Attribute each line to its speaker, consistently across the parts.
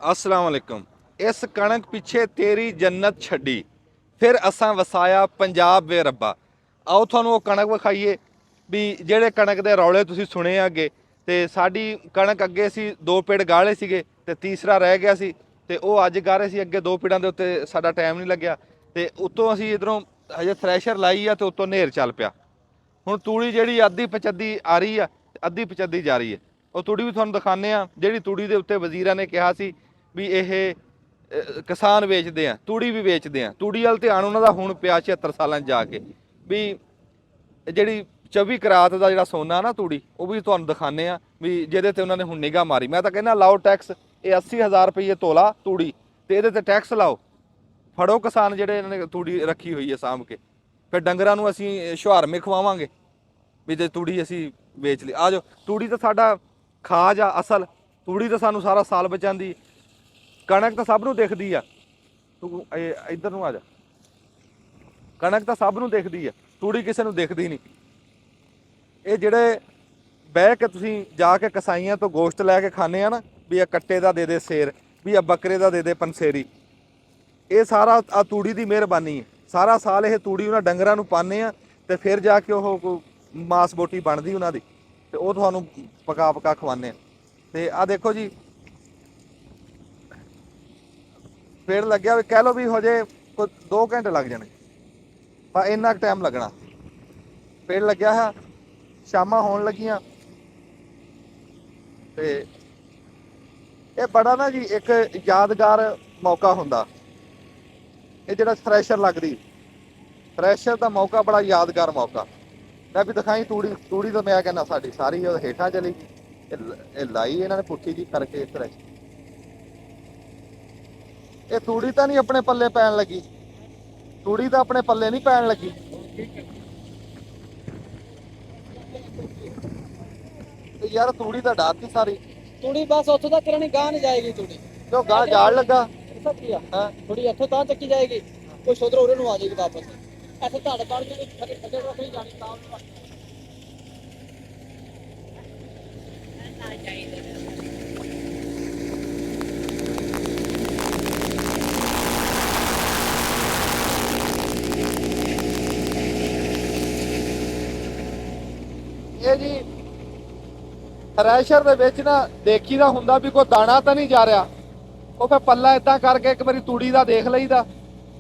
Speaker 1: अस्सलाम वालेकुम। इस कणक पिछे तेरी जन्नत छड्डी, फिर असां वसाया पंजाब वे रब्बा। आओ ਤੁਹਾਨੂੰ ਉਹ ਕਣਕ ਵਿਖਾਈਏ ਵੀ ਜਿਹੜੇ ਕਣਕ ਦੇ ਰੌਲੇ ਤੁਸੀਂ ਸੁਣੇ ਆ ਅੱਗੇ। ਤੇ ਸਾਡੀ ਕਣਕ ਅੱਗੇ ਸੀ 2 ਪਿੜ ਗਾਲੇ ਸੀਗੇ ਤੇ ਤੀਸਰਾ ਰਹਿ ਗਿਆ ਸੀ ਤੇ ਉਹ ਅੱਜ ਗਾ ਰਹੇ ਸੀ। ਅੱਗੇ 2 ਪਿੜਾਂ ਦੇ ਉੱਤੇ ਸਾਡਾ ਟਾਈਮ ਨਹੀਂ ਲੱਗਿਆ ਤੇ ਉੱਤੋਂ ਅਸੀਂ ਇਧਰੋਂ ਹਜੇ ਥ੍ਰੈਸ਼ਰ ਲਾਈ ਆ ਤੇ ਉੱਤੋਂ ਨੇਰ ਚੱਲ ਪਿਆ। ਹੁਣ ਤੂੜੀ ਜਿਹੜੀ ਅੱਧੀ ਪਚੱਦੀ ਆ ਰਹੀ ਆ, ਅੱਧੀ ਪਚੱਦੀ ਜਾ ਰਹੀ ਹੈ। ਉਹ ਤੂੜੀ ਵੀ ਤੁਹਾਨੂੰ ਦਿਖਾਉਂਦੇ ਆ, ਜਿਹੜੀ ਤੂੜੀ ਦੇ ਉੱਤੇ ਵਜ਼ੀਰਾਂ ਨੇ ਕਿਹਾ ਸੀ ਵੀ ਇਹ ਕਿਸਾਨ ਵੇਚਦੇ ਆ, ਤੂੜੀ ਵੀ ਵੇਚਦੇ ਆ। ਤੂੜੀ ਵੱਲ ਧਿਆਨ ਉਹਨਾਂ ਦਾ ਹੁਣ ਪਿਆ 76 ਸਾਲਾਂ 'ਚ ਜਾ ਕੇ ਵੀ ਜਿਹੜੀ 24 ਕਰਾਤ ਦਾ ਜਿਹੜਾ ਸੋਨਾ ਨਾ ਤੂੜੀ, ਉਹ ਵੀ ਤੁਹਾਨੂੰ ਦਿਖਾਉਂਦੇ ਆ ਵੀ ਜਿਹਦੇ ਤੇ ਉਹਨਾਂ ਨੇ ਹੁਣ ਨਿਗਾਹ ਮਾਰੀ। ਮੈਂ ਤਾਂ ਕਹਿੰਦਾ ਲਾਓ ਟੈਕਸ, ਇਹ 80,000 ਰੁਪਏ ਤੋਲਾ ਤੂੜੀ ਤੇ ਇਹਦੇ ਤੇ ਟੈਕਸ ਲਾਓ। ਫੜੋ ਕਿਸਾਨ ਜਿਹੜੇ ਇਹਨਾਂ ਨੇ ਤੂੜੀ ਰੱਖੀ ਹੋਈ ਹੈ ਸਾਂਭ ਕੇ। ਫਿਰ ਡੰਗਰਾਂ ਨੂੰ ਅਸੀਂ ਸ਼ੁਹਾਰਮੇ ਖਵਾਵਾਂਗੇ ਵੀ ਜੇ ਤੂੜੀ ਅਸੀਂ ਵੇਚ ਲਈ। ਆ ਜਾਓ, ਤੂੜੀ ਤਾਂ ਸਾਡਾ ਖਾਜ ਆ ਅਸਲ। ਤੂੜੀ ਤਾਂ ਸਾਨੂੰ ਸਾਰਾ ਸਾਲ ਬਚਾਉਂਦੀ। ਕਣਕ ਤਾਂ ਸਭ ਨੂੰ ਦਿਖਦੀ ਆ, ਤੂੰ ਇੱਧਰ ਨੂੰ ਆ ਜਾ। ਕਣਕ ਤਾਂ ਸਭ ਨੂੰ ਦਿਖਦੀ ਆ, ਤੂੜੀ ਕਿਸੇ ਨੂੰ ਦਿਖਦੀ ਨਹੀਂ। ਇਹ ਜਿਹੜੇ ਬਹਿ ਕੇ ਤੁਸੀਂ ਜਾ ਕੇ ਕਸਾਈਆਂ ਤੋਂ ਗੋਸ਼ਤ ਲੈ ਕੇ ਖਾਂਦੇ ਆ ਨਾ, ਵੀ ਇਹ ਕੱਟੇ ਦਾ ਦੇ ਦੇ ਸੇਰ, ਵੀ ਇਹ ਬੱਕਰੇ ਦਾ ਦੇ ਦੇ ਪੰਸੇਰੀ, ਇਹ ਸਾਰਾ ਆ ਤੂੜੀ ਦੀ ਮਿਹਰਬਾਨੀ ਹੈ। ਸਾਰਾ ਸਾਲ ਇਹ ਤੂੜੀ ਉਹਨਾਂ ਡੰਗਰਾਂ ਨੂੰ ਪਾਉਂਦੇ ਆ ਤੇ ਫਿਰ ਜਾ ਕੇ ਉਹ ਮਾਸ ਬੋਟੀ ਬਣਦੀ ਉਹਨਾਂ ਦੀ ਤੇ ਉਹ ਤੁਹਾਨੂੰ ਪਕਾ ਪਕਾ ਖਵਾਉਂਦੇ ਆ। ਤੇ ਆ ਦੇਖੋ ਜੀ, ਪੇੜ ਲੱਗਿਆ ਵੀ ਕਹਿ ਲਓ ਵੀ ਹੋ ਜੇ ਕੋਈ 2 ਘੰਟੇ ਲੱਗ ਜਾਣੇ, ਪਰ ਇੰਨਾ ਕੁ ਟਾਈਮ ਲੱਗਣਾ। ਪੇੜ ਲੱਗਿਆ ਹੈ, ਸ਼ਾਮਾਂ ਹੋਣ ਲੱਗੀਆਂ ਤੇ ਇਹ ਬੜਾ ਨਾ ਜੀ ਇੱਕ ਯਾਦਗਾਰ ਮੌਕਾ ਹੁੰਦਾ। ਇਹ ਜਿਹੜਾ ਥ੍ਰੈਸ਼ਰ ਲੱਗਦੀ, ਥ੍ਰੈਸ਼ਰ ਦਾ ਮੌਕਾ ਬੜਾ ਯਾਦਗਾਰ ਮੌਕਾ। ਮੈਂ ਵੀ ਦਿਖਾਈ ਤੂੜੀ, ਤੂੜੀ ਤਾਂ ਮੈਂ ਕਹਿੰਦਾ ਸਾਡੀ ਸਾਰੀ ਉਹ ਹੇਠਾਂ ਚਲੀ ਗਈ। ਇਹ ਲਾਈ ਇਹਨਾਂ ਨੇ ਪੁੱਠੀ ਜੀ ਕਰਕੇ ਥ੍ਰੈਸ਼ਰ। ਇਹ ਤੂੜੀ ਤਾਂ ਨਹੀਂ ਆਪਣੇ ਪੱਲੇ ਪੈਣ ਲੱਗੀ, ਤੂੜੀ ਤਾਂ ਆਪਣੇ ਪੱਲੇ ਨਹੀਂ ਪੈਣ ਲੱਗੀ। ਤੇ ਯਾਰ ਤੂੜੀ ਤਾਂ ਡਾਤੀ ਸਾਰੀ।
Speaker 2: ਤੂੜੀ ਬਸ ਉੱਥੋਂ ਤੱਕ ਨਹੀਂ, ਗਾਂ ਨਹੀਂ ਜਾਏਗੀ ਤੂੜੀ।
Speaker 1: ਕਿਉਂ ਗਾਂ ਜਾੜ ਲੱਗਾ?
Speaker 2: ਹਾਂ, ਥੋੜੀ ਇੱਥੋਂ ਤਾਂ ਚੱਕੀ ਜਾਏਗੀ, ਕੁਛ ਉਧਰ ਉਰੇ ਨੂੰ ਆ ਜਾਏਗੀ ਵਾਪਸ। ਇੱਥੇ ਧੜ ਪੜ ਕੇ ਥੱਲੇ ਥੱਲੇ ਰੱਖ ਨਹੀਂ ਜਾਣੀ ਤਾਂ
Speaker 1: ਇਹ ਜੀ ਥ੍ਰੈਸ਼ਰ ਦੇ ਵਿੱਚ ਨਾ ਦੇਖੀਦਾ ਹੁੰਦਾ ਵੀ ਕੋਈ ਦਾਣਾ ਤਾਂ ਨਹੀਂ ਜਾ ਰਿਹਾ। ਉਹ ਫਿਰ ਪੱਲਾ ਇਦਾਂ ਕਰਕੇ ਇੱਕ ਵਾਰੀ ਤੂੜੀ ਦਾ ਦੇਖ ਲਈਦਾ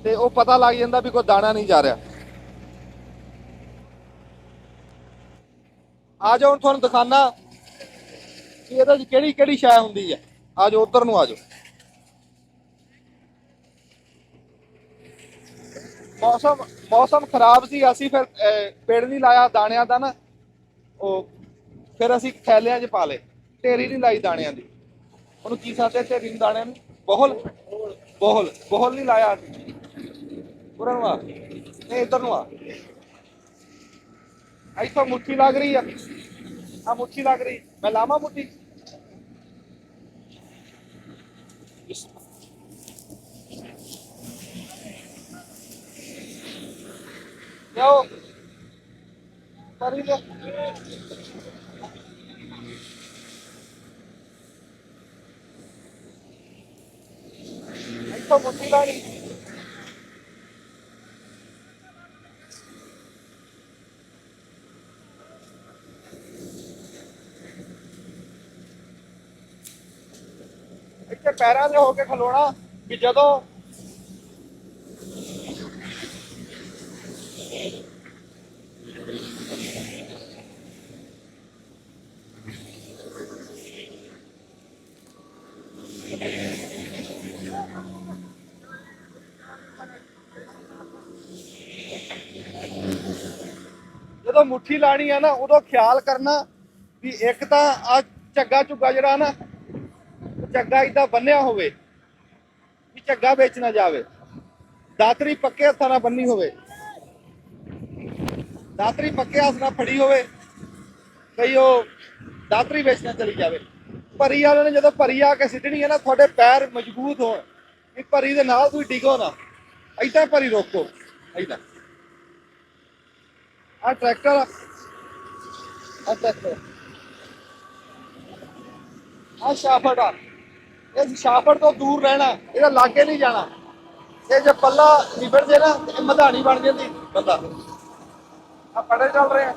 Speaker 1: ਤੇ ਉਹ ਪਤਾ ਲੱਗ ਜਾਂਦਾ ਵੀ ਕੋਈ ਦਾਣਾ ਨਹੀਂ ਜਾ ਰਿਹਾ। ਆ ਜਾਓ ਹੁਣ ਤੁਹਾਨੂੰ ਦਿਖਾਣਾ ਕਿ ਇਹਦੇ 'ਚ ਕਿਹੜੀ ਕਿਹੜੀ ਸ਼ੈ ਹੁੰਦੀ ਆ। ਆ ਜਾਓ ਉੱਧਰ ਨੂੰ ਆ ਜਾਓ। ਮੌਸਮ ਖਰਾਬ ਸੀ, ਅਸੀਂ ਫਿਰ ਪੇੜ ਨਹੀਂ ਲਾਇਆ ਦਾਣਿਆਂ ਦਾ ਨਾ। ਉਹ ਫਿਰ ਅਸੀਂ ਥੈਲਿਆਂ 'ਚ ਪਾ ਲਏ, ਢੇਰੀ ਨਹੀਂ ਲਾਈ ਦਾਣਿਆਂ ਦੀ। ਉਹਨੂੰ ਕੀ ਸਾਦੇ ਢੇਰੀ ਨੂੰ ਦਾਣਿਆਂ ਨੂੰ? ਬੋਹਲ ਬੋਹਲ ਬੋਹਲ ਨਹੀਂ ਲਾਇਆ। ਉਰਾਂ ਨੂੰ ਆ, ਨਹੀਂ ਇੱਧਰ ਨੂੰ ਆ। ਇੱਥੋਂ ਮੁੱਠੀ ਲੱਗ ਰਹੀ ਆ ਮੁੱਠੀ ਲੱਗ ਰਹੀ, ਮੈਂ ਲਾਵਾਂ ਮੁੱਠੀ? ਲਿਆਓ ਕਰੀ ਲੈ। ਇੱਥੋਂ ਮੁੱਠੀ ਲਾਣੀ। ਇੱਥੇ ਪੈਰਾਂ 'ਤੇ ਹੋ ਕੇ ਖਲੋਣਾ ਵੀ ਜਦੋਂ ਜਦੋਂ ਮੁੱਠੀ ਲਾਣੀ ਆ ਨਾ, ਉਦੋਂ ਖਿਆਲ ਕਰਨਾ ਵੀ ਇੱਕ ਤਾਂ ਆ ਝੱਗਾ ਝੁੱਗਾ ਜਿਹੜਾ ਨਾ, ਝੱਗਾ ਇਦਾਂ ਬੰਨਿਆ ਹੋਵੇ ਵੀ ਝੱਗਾ ਵਿੱਚ ਨਾ ਜਾਵੇ। ਦਾਤਰੀ ਪੱਕੇ ਹੱਥਾਂ ਨਾਲ ਬੰਨੀ ਹੋਵੇ, ਦਾਤਰੀ ਪੱਕੇ ਹੱਥ ਨਾਲ ਫੜੀ ਹੋਵੇ, ਕਈ ਉਹ ਦਾਤਰੀ ਵਿੱਚ ਨਾ ਚਲੀ ਜਾਵੇ। ਭਰੀ ਵਾਲੇ ਨੇ ਜਦੋਂ ਭਰੀ ਆ ਕੇ ਸਿੱਟਣੀ ਹੈ ਨਾ, ਤੁਹਾਡੇ ਪੈਰ ਮਜ਼ਬੂਤ ਹੋਣ ਵੀ ਭਰੀ ਦੇ ਨਾਲ ਤੁਸੀਂ ਡਿੱਗੋ ਨਾ। ਏਦਾਂ ਭਰੀ ਰੋਕੋ, ਏਦਾਂ। ਆ ਟਰੈਕਟਰ ਆ, ਟਰੈਕਟਰ ਆ ਸ਼ਾਫਟ ਆ, ਇਸ ਛਾਫੜ ਤੋਂ ਦੂਰ ਰਹਿਣਾ, ਇਹਦਾ ਲਾਗੇ ਨਹੀਂ ਜਾਣਾ। ਇਹ ਜੇ ਪੱਲਾ ਨਿਬੜ ਜੇ ਨਾ ਤੇ ਮਧਾਣੀ ਬਣ ਜਾਂਦੀ ਬੰਦਾ। ਆ ਪੜੇ ਚੱਲ ਰਹੇ ਆ,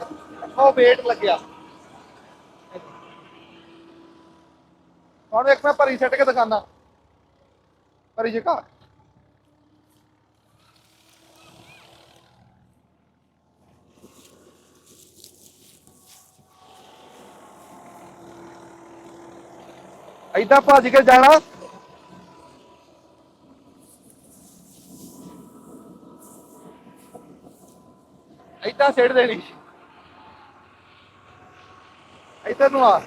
Speaker 1: ਉਹ ਵੇਟ ਲੱਗਿਆ। ਹੁਣ ਇੱਕ ਮੈਂ ਭਰੀ ਛੱਡ ਕੇ ਦਿਖਾਣਾ, ਭਰੀ ਜਗਾ ਏਦਾਂ ਭੱਜ ਕੇ ਜਾਣਾ। ਏਦਾਂ ਸਿੱਟ ਦੇਣੀ, ਇੱਧਰ ਨੂੰ ਆ।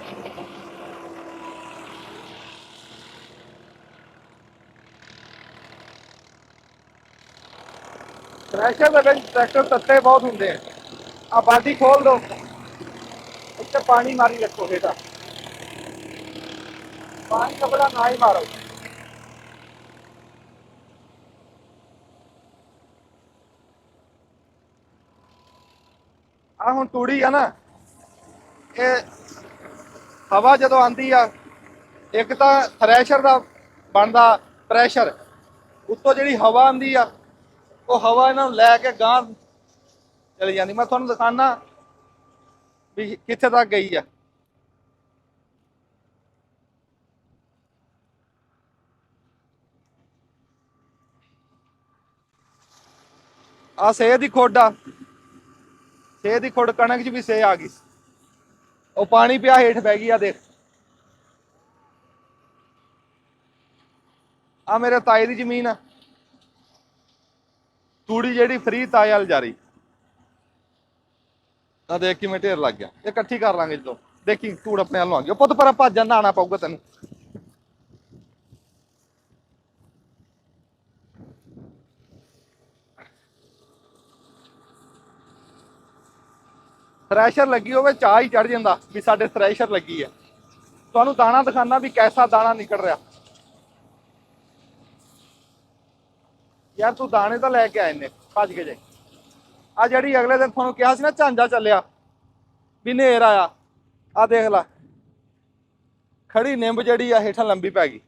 Speaker 1: ਥ੍ਰੈਸ਼ਰ ਦੇ ਵਿੱਚ ਟਰੈਕਟਰ ਤੱਤੇ ਬਹੁਤ ਹੁੰਦੇ ਆ। ਆ ਬਾਲਟੀ ਖੋਲ ਦੋ, ਇੱਥੇ ਪਾਣੀ ਮਾਰੀ ਰੱਖੋ ਹੇਠਾਂ, ਪਾਣੀ ਕਪੜਾ ਨਾ ਹੀ ਮਾਰੋ। ਆ ਹੁਣ ਤੂੜੀ ਆ ਨਾ, ਇਹ ਹਵਾ ਜਦੋਂ ਆਂਦੀ ਆ, ਇੱਕ ਤਾਂ ਥ੍ਰੈਸ਼ਰ ਦਾ ਬਣਦਾ ਪ੍ਰੈਸ਼ਰ, ਉੱਤੋਂ ਜਿਹੜੀ ਹਵਾ ਆਂਦੀ ਆ, ਉਹ ਹਵਾ ਇਹਨਾਂ ਨੂੰ ਲੈ ਕੇ ਗਾਂਹ ਚਲੀ ਜਾਂਦੀ। ਮੈਂ ਤੁਹਾਨੂੰ ਦਿਖਾਣਾ ਵੀ ਕਿੱਥੇ ਤੱਕ ਗਈ ਆ। ਆ ਸੇਹ ਦੀ ਖੁੱਡ ਆ, ਸੇਹ ਦੀ ਖੁੱਡ, ਕਣਕ 'ਚ ਵੀ ਸੇਹ ਆ ਗਈ। ਉਹ ਪਾਣੀ ਪਿਆ ਹੇਠ ਬਹਿ ਗਈ ਆ, ਦੇਖ। ਆ ਮੇਰੇ ਤਾਏ ਦੀ ਜ਼ਮੀਨ ਆ, ਤੂੜੀ ਜਿਹੜੀ ਫਰੀ ਤਾਏ ਵਾਲ ਜਾ ਰਹੀ ਆ। ਦੇਖ ਕਿਵੇਂ ਢੇਰ ਲੱਗ ਗਿਆ। ਇਹ ਇਕੱਠੀ ਕਰ ਲਾਂਗੇ ਜਦੋਂ, ਦੇਖੀ ਤੂੜ ਆਪਣੇ ਵੱਲ ਨੂੰ ਆ ਗਈ। ਪੁੱਤ ਪਰ ਭੱਜ ਜਾਂਦਾ, ਆਣਾ ਪਊਗਾ ਤੈਨੂੰ। ਥ੍ਰੈਸ਼ਰ ਲੱਗੀ ਹੋਵੇ, ਚਾਹ ਹੀ ਚੜ ਜਾਂਦਾ ਵੀ ਸਾਡੇ ਥ੍ਰੈਸ਼ਰ ਲੱਗੀ ਆ। ਤੁਹਾਨੂੰ ਦਾਣਾ ਦਿਖਾਣਾ ਵੀ ਕੈਸਾ ਦਾਣਾ ਨਿਕਲ ਰਿਹਾ। ਯਾਰ ਤੂੰ ਦਾਣੇ ਤਾਂ ਲੈ ਕੇ ਆਏ ਨੇ, ਭੱਜ ਕੇ ਜਾਈ। ਆ ਜਿਹੜੀ ਅਗਲੇ ਦਿਨ ਤੁਹਾਨੂੰ ਕਿਹਾ ਸੀ ਨਾ ਝਾਂਜਾ ਚੱਲਿਆ ਵੀ ਨੇਰ ਆਇਆ, ਆ ਦੇਖ ਲੈ ਖੜੀ ਨਿੰਬ ਜਿਹੜੀ ਆ ਹੇਠਾਂ ਲੰਬੀ ਪੈ ਗਈ।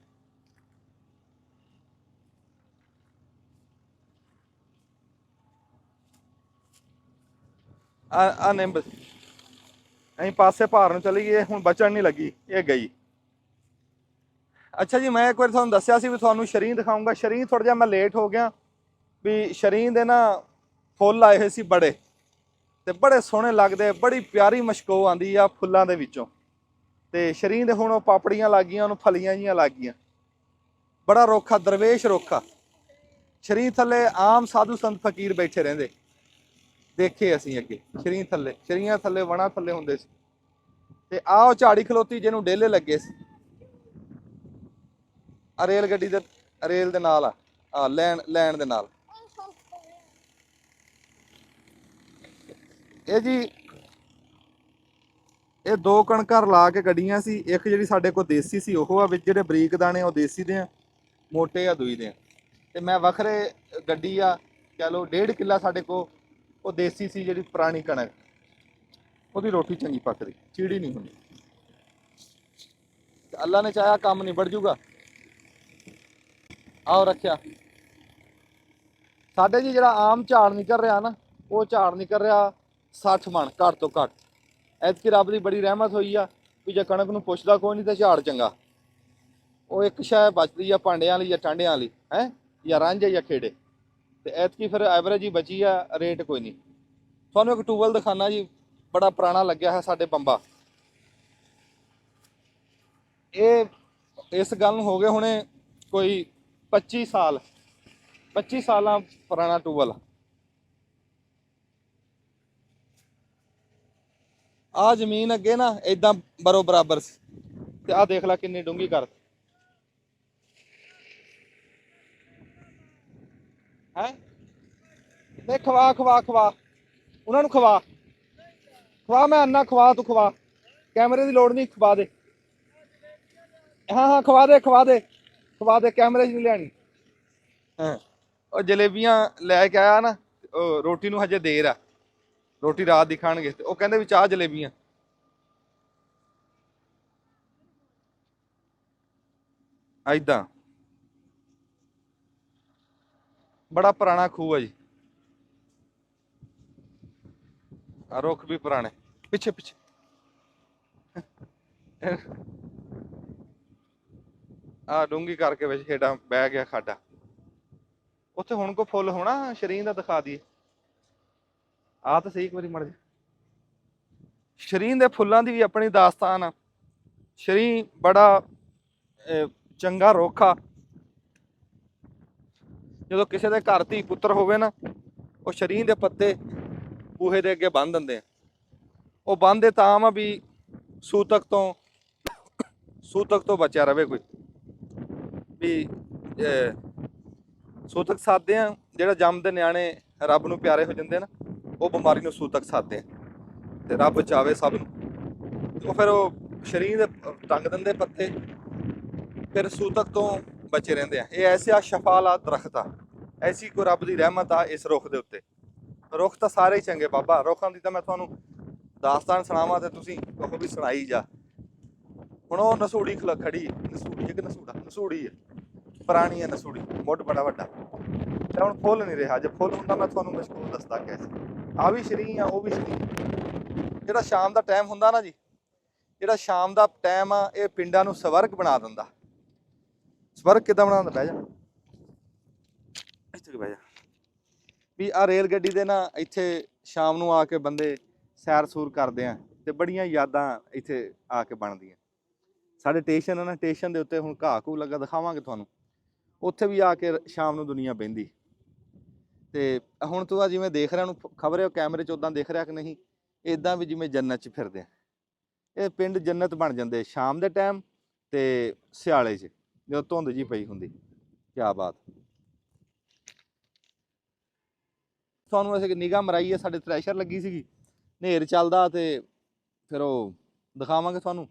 Speaker 1: ਆ ਨਿੰਬ ਅਸੀਂ ਪਾਸੇ ਭਾਰ ਨੂੰ ਚਲੀ ਗਈ, ਹੁਣ ਬਚਣ ਨਹੀਂ ਲੱਗੀ, ਇਹ ਗਈ। ਅੱਛਾ ਜੀ, ਮੈਂ ਇੱਕ ਵਾਰ ਤੁਹਾਨੂੰ ਦੱਸਿਆ ਸੀ ਵੀ ਤੁਹਾਨੂੰ ਸ਼ਰੀਂ ਦਿਖਾਊਂਗਾ। ਸ਼ਰੀਂ ਥੋੜਾ ਜਿਹਾ ਮੈਂ ਲੇਟ ਹੋ ਗਿਆ, ਵੀ ਸ਼ਰੀਂ ਦੇ ਨਾ ਫੁੱਲ ਆਏ ਹੋਏ ਸੀ ਬੜੇ, ਤੇ ਬੜੇ ਸੋਹਣੇ ਲੱਗਦੇ, ਬੜੀ ਪਿਆਰੀ ਮਸ਼ਕੋ ਆਂਦੀ ਆ ਫੁੱਲਾਂ ਦੇ ਵਿੱਚੋਂ। ਤੇ ਸ਼ਰੀਂ ਦੇ ਹੁਣ ਉਹ ਪਾਪੜੀਆਂ ਲੱਗ ਗਈਆਂ, ਉਹਨੂੰ ਫਲੀਆਂ ਜੀਆਂ ਲੱਗ ਗਈਆਂ। ਬੜਾ ਰੁੱਖ ਆ, ਦਰਵੇਸ਼ ਰੁੱਖ ਆ। ਸ਼ਰੀਂ ਥੱਲੇ ਆਮ ਸਾਧੂ ਸੰਤ ਫਕੀਰ ਬੈਠੇ ਰਹਿੰਦੇ, ਦੇਖੇ ਅਸੀਂ ਅੱਗੇ। ਸ਼ਰੀਂ ਥੱਲੇ, ਸ਼ਰੀਆਂ ਥੱਲੇ, ਵਣਾ ਥੱਲੇ ਹੁੰਦੇ ਸੀ। ਤੇ ਆਹ ਉਹ ਝਾੜੀ ਖਲੋਤੀ ਜਿਹਨੂੰ ਡੇਲੇ ਲੱਗੇ ਸੀ, ਆ ਰੇਲ ਗੱਡੀ ਦੇ, ਰੇਲ ਦੇ ਨਾਲ ਆ ਲੈਣ ਦੇ ਨਾਲ। ਇਹ ਜੀ ਇਹ ਦੋ ਕਣਕਾਂ ਰਲਾ ਕੇ ਗੱਡੀਆਂ ਸੀ। ਇੱਕ ਜਿਹੜੀ ਸਾਡੇ ਕੋਲ ਦੇਸੀ ਸੀ ਉਹ ਆ, ਵਿੱਚ ਜਿਹੜੇ ਬਰੀਕ ਦਾਣੇ ਉਹ ਦੇਸੀ ਦੇ ਆ, ਮੋਟੇ ਆ ਦੂਈ ਦੇ ਆ। ਤੇ ਮੈਂ ਵੱਖਰੇ ਗੱਡੀ ਆ, ਕਹ ਲਓ 1.5 ਕਿੱਲਾ ਸਾਡੇ ਕੋਲ ਉਹ ਦੇਸੀ ਸੀ, ਜਿਹੜੀ ਪੁਰਾਣੀ ਕਣਕ, ਉਹਦੀ ਰੋਟੀ ਚੰਗੀ ਪੱਕਦੀ, ਚੀੜੀ ਨਹੀਂ ਹੁੰਦੀ। ਅੱਲਾ ਨੇ ਚਾਹਿਆ ਕੰਮ ਨਿਬੜ ਜੂਗਾ। ਆਓ ਰੱਖਿਆ ਸਾਡੇ ਜੀ ਜਿਹੜਾ ਆਮ ਝਾੜ ਨਿਕਲ ਰਿਹਾ ਨਾ, ਉਹ ਝਾੜ ਨਿਕਲ ਰਿਹਾ 60 ਮਣ ਘੱਟ ਤੋਂ ਘੱਟ। ਐਤਕੀ ਰੱਬ ਦੀ ਬੜੀ ਰਹਿਮਤ ਹੋਈ ਆ ਵੀ ਜੇ ਕਣਕ ਨੂੰ ਪੁੱਛਦਾ ਕੋਈ ਨਹੀਂ ਤੇ ਝਾੜ ਚੰਗਾ। ਉਹ ਇੱਕ ਸ਼ੈ ਬਚਦੀ ਆ ਭਾਂਡਿਆਂ ਵਾਲੀ ਜਾਂ ਟਾਂਡਿਆਂ ਵਾਲੀ, ਹੈ ਜਾਂ ਰਾਂਝੇ ਜਾਂ ਖੇੜੇ, ਤੇ ਐਤਕੀ ਫਿਰ ਐਵਰੇਜ ਹੀ ਬਚੀ ਆ, ਰੇਟ ਕੋਈ ਨਹੀਂ। ਤੁਹਾਨੂੰ ਇੱਕ ਟੂਬਲ ਦਿਖਾਣਾ ਜੀ, ਬੜਾ ਪੁਰਾਣਾ ਲੱਗਿਆ ਹੈ ਸਾਡੇ ਬੰਬਾ। ਇਹ ਇਸ ਗੱਲ ਨੂੰ ਹੋ ਗਏ ਹੁਣੇ ਕੋਈ 25 ਸਾਲ, 25 ਸਾਲਾਂ ਪੁਰਾਣਾ ਟੂਬਲ। ਆ ਜ਼ਮੀਨ ਅੱਗੇ ਨਾ ਏਦਾਂ ਬਰੋ ਬਰਾਬਰ ਸੀ, ਤੇ ਆ ਦੇਖ ਲੈ ਕਿੰਨੀ ਡੂੰਘੀ ਕਰ ਹੈ। ਨਹੀਂ ਖਵਾ ਖਵਾ ਖਵਾ ਉਹਨਾਂ ਨੂੰ, ਖਵਾ ਖਵਾ, ਮੈਂ ਅੰਨਾ ਖਵਾ, ਤੂੰ ਖਵਾ, ਕੈਮਰੇ ਦੀ ਲੋੜ ਨਹੀਂ, ਖਵਾ ਦੇ। ਹਾਂ ਹਾਂ ਖਵਾ ਦੇ, ਖਵਾ ਦੇ, ਖਵਾ ਦੇ, ਕੈਮਰੇ 'ਚ ਨਹੀਂ ਲੈਣੀ। ਹਾਂ ਉਹ ਜਲੇਬੀਆਂ ਲੈ ਕੇ ਆਇਆ ਨਾ, ਉਹ ਰੋਟੀ ਨੂੰ ਹਜੇ ਦੇਰ ਆ, ਰੋਟੀ ਰਾਤ ਦੀ ਖਾਣਗੇ, ਤੇ ਉਹ ਕਹਿੰਦੇ ਵੀ ਚਾਹ ਜਲੇਬੀਆਂ। ਐਦਾਂ ਬੜਾ ਪੁਰਾਣਾ ਖੂਹ ਹੈ ਜੀ। ਆ ਰੁੱਖ ਵੀ ਪੁਰਾਣੇ, ਪਿੱਛੇ ਪਿੱਛੇ ਆ ਡੂੰਗੀ ਕਰਕੇ ਵਿੱਚ ਹੇਠਾਂ ਬਹਿ ਗਿਆ ਖਾਡਾ। ਉੱਥੇ ਹੁਣ ਕੋ ਫੁੱਲ ਹੋਣਾ ਸ਼ਰੀਨ ਦਾ, ਦਿਖਾ ਦਈਏ। ਆ ਤਾਂ ਸਹੀ ਇੱਕ ਵਾਰੀ ਮੜ ਜਾ। ਸ਼ਰੀਨ ਦੇ ਫੁੱਲਾਂ ਦੀ ਵੀ ਆਪਣੀ ਦਾਸਤਾਨ ਆ। ਸ਼ਰੀਨ ਬੜਾ ਚੰਗਾ ਰੁੱਖ ਆ। ਜਦੋਂ ਕਿਸੇ ਦੇ ਘਰ ਧੀ ਪੁੱਤਰ ਹੋਵੇ ਨਾ, ਉਹ ਸ਼ਰੀਨ ਦੇ ਪੱਤੇ ਬੂਹੇ ਦੇ ਅੱਗੇ ਬੰਨ੍ਹ ਦਿੰਦੇ ਆ। ਉਹ ਬੰਨ੍ਹਦੇ ਤਾਂ ਆ ਵੀ ਸੂਤਕ ਤੋਂ ਬਚਿਆ ਰਵੇ ਕੋਈ ਵੀ। ਸੂਤਕ ਸਾਧਦੇ ਆ, ਜਿਹੜਾ ਜੰਮਦੇ ਨਿਆਣੇ ਰੱਬ ਨੂੰ ਪਿਆਰੇ ਹੋ ਜਾਂਦੇ ਨਾ, ਉਹ ਬਿਮਾਰੀ ਨੂੰ ਸੂਤਕ ਸਾਧਦੇ ਆ ਤੇ ਰੱਬ ਚਾਵੇ ਸਭ ਨੂੰ। ਉਹ ਫਿਰ ਉਹ ਸ਼ਰੀਰ ਦੇ ਟੰਗ ਦਿੰਦੇ ਪੱਤੇ, ਫਿਰ ਸੂਤਕ ਤੋਂ ਬਚੇ ਰਹਿੰਦੇ ਆ। ਇਹ ਐਸਾ ਸ਼ਫਾਲਾ ਦਰਖਤ ਆ, ਐਸੀ ਕੋਈ ਰੱਬ ਦੀ ਰਹਿਮਤ ਆ ਇਸ ਰੁੱਖ ਦੇ ਉੱਤੇ। ਰੁੱਖ ਤਾਂ ਸਾਰੇ ਹੀ ਚੰਗੇ ਬਾਬਾ, ਰੁੱਖਾਂ ਦੀ ਤਾਂ ਮੈਂ ਤੁਹਾਨੂੰ ਦਾਸਤਾਨ ਸੁਣਾਵਾਂ ਤੇ ਤੁਸੀਂ ਉਹ ਵੀ ਸੁਣਾਈ ਜਾ। ਹੁਣ ਉਹ ਨਸੂੜੀ ਖੜੀ, ਨਸੂੜੀ ਹੈ ਕਿ ਨਸੂੜੀ ਹੈ, ਪੁਰਾਣੀ ਹੈ ਨਸੂੜੀ, ਮੁੱਢ ਬੜਾ ਵੱਡਾ ਤੇ ਹੁਣ ਫੁੱਲ ਨਹੀਂ ਰਿਹਾ। ਜੇ ਫੁੱਲ ਹੁੰਦਾ ਮੈਂ ਤੁਹਾਨੂੰ ਮਸ਼ਹੂਰ ਦੱਸਦਾ ਕੈਸੇ। ਆ ਵੀ ਸ਼ਰੀਰ ਆ, ਉਹ ਵੀ ਸ਼ਰੀਰ। ਜਿਹੜਾ ਸ਼ਾਮ ਦਾ ਟਾਈਮ ਹੁੰਦਾ ਨਾ ਜੀ, ਜਿਹੜਾ ਸ਼ਾਮ ਦਾ ਟਾਈਮ ਆ, ਇਹ ਪਿੰਡਾਂ ਨੂੰ ਸਵਰਗ ਬਣਾ ਦਿੰਦਾ। ਸਵਰਗ ਕਿੱਦਾਂ ਬਣਾਉਂਦਾ? ਬਹਿ ਜਾ ਇੱਥੇ, ਬਹਿ ਜਾ ਵੀ। ਆ ਰੇਲ ਗੱਡੀ ਦੇ ਨਾ ਇੱਥੇ ਸ਼ਾਮ ਨੂੰ ਆ ਕੇ ਬੰਦੇ ਸੈਰ ਸੂਰ ਕਰਦੇ ਆ ਤੇ ਬੜੀਆਂ ਯਾਦਾਂ ਇੱਥੇ ਆ ਕੇ ਬਣਦੀਆਂ। ਸਾਡੇ ਸਟੇਸ਼ਨ ਆ ਨਾ, ਸਟੇਸ਼ਨ ਦੇ ਉੱਤੇ ਹੁਣ ਘਾਹ ਘੂਹ ਲੱਗਾ, ਦਿਖਾਵਾਂਗੇ ਤੁਹਾਨੂੰ। ਉੱਥੇ ਵੀ ਆ ਕੇ ਸ਼ਾਮ ਨੂੰ ਦੁਨੀਆ ਬਹਿੰਦੀ। ਤੇ ਹੁਣ ਤੂੰ ਆ ਜਿਵੇਂ ਦੇਖ ਰਿਹਾ, ਉਹਨੂੰ ਖਬਰ ਹੈ ਉਹ ਕੈਮਰੇ 'ਚ ਉੱਦਾਂ ਦਿਖ ਰਿਹਾ ਕਿ ਨਹੀਂ, ਇੱਦਾਂ ਵੀ ਜਿਵੇਂ ਜੰਨਤ 'ਚ ਫਿਰਦੇ ਆ। ਇਹ ਪਿੰਡ ਜੰਨਤ ਬਣ ਜਾਂਦੇ ਸ਼ਾਮ ਦੇ ਟਾਈਮ ਤੇ ਸਿਆਲੇ 'ਚ, ਜਦੋਂ ਧੁੰਦ ਜੀ ਪਈ ਹੁੰਦੀ। ਕਿਆ ਬਾਤ। ਤੁਹਾਨੂੰ ਅਸੀਂ ਨਿਗਾਹ ਮਰਾਈ ਹੈ, ਸਾਡੇ ਥ੍ਰੈਸ਼ਰ ਲੱਗੀ ਸੀਗੀ, ਹਨੇਰ ਚੱਲਦਾ ਤੇ ਫਿਰ ਉਹ ਦਿਖਾਵਾਂਗੇ ਤੁਹਾਨੂੰ,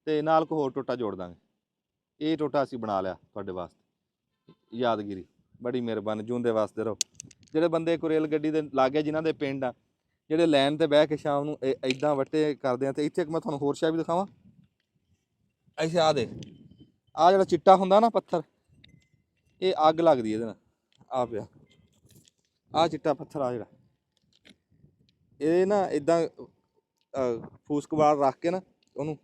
Speaker 1: ਤੇ ਨਾਲ ਕੋ ਹੋਰ ਟੋਟਾ ਜੋੜ ਦਾਂਗੇ। ਇਹ ਟੋਟਾ ਅਸੀਂ ਬਣਾ ਲਿਆ ਤੁਹਾਡੇ ਵਾਸਤੇ, ਯਾਦਗਿਰੀ। ਬੜੀ ਮਿਹਰਬਾਨੀ, ਜੂੰਦੇ ਵਾਸਤੇ ਰਹੋ। ਜਿਹੜੇ ਬੰਦੇ ਕੋ ਰੇਲ ਗੱਡੀ ਦੇ ਲਾਗੇ ਜਿਨ੍ਹਾਂ ਦੇ ਪਿੰਡ ਆ, ਜਿਹੜੇ ਲਾਈਨ ਤੇ ਬਹਿ ਕੇ ਸ਼ਾਮ ਨੂੰ ਇੱਦਾਂ ਵੱਟੇ ਕਰਦੇ ਆ। ਤੇ ਇੱਥੇ ਇੱਕ ਮੈਂ ਤੁਹਾਨੂੰ ਹੋਰ ਸ਼ਾਇਦ ਵੀ ਦਿਖਾਵਾਂ। ਐਸੇ ਆ ਦੇ, ਆ ਜਿਹੜਾ ਚਿੱਟਾ ਹੁੰਦਾ ਨਾ ਪੱਥਰ, ਇਹ ਅੱਗ ਲੱਗਦੀ ਇਹਦੇ ਨਾਲ। ਆ ਪਿਆ ਆ ਚਿੱਟਾ ਪੱਥਰ, ਆ ਜਿਹੜਾ ਇਹ ਨਾ ਇੱਦਾਂ ਫੂਸਕਵਾਲ ਰੱਖ ਕੇ ਨਾ ਉਹਨੂੰ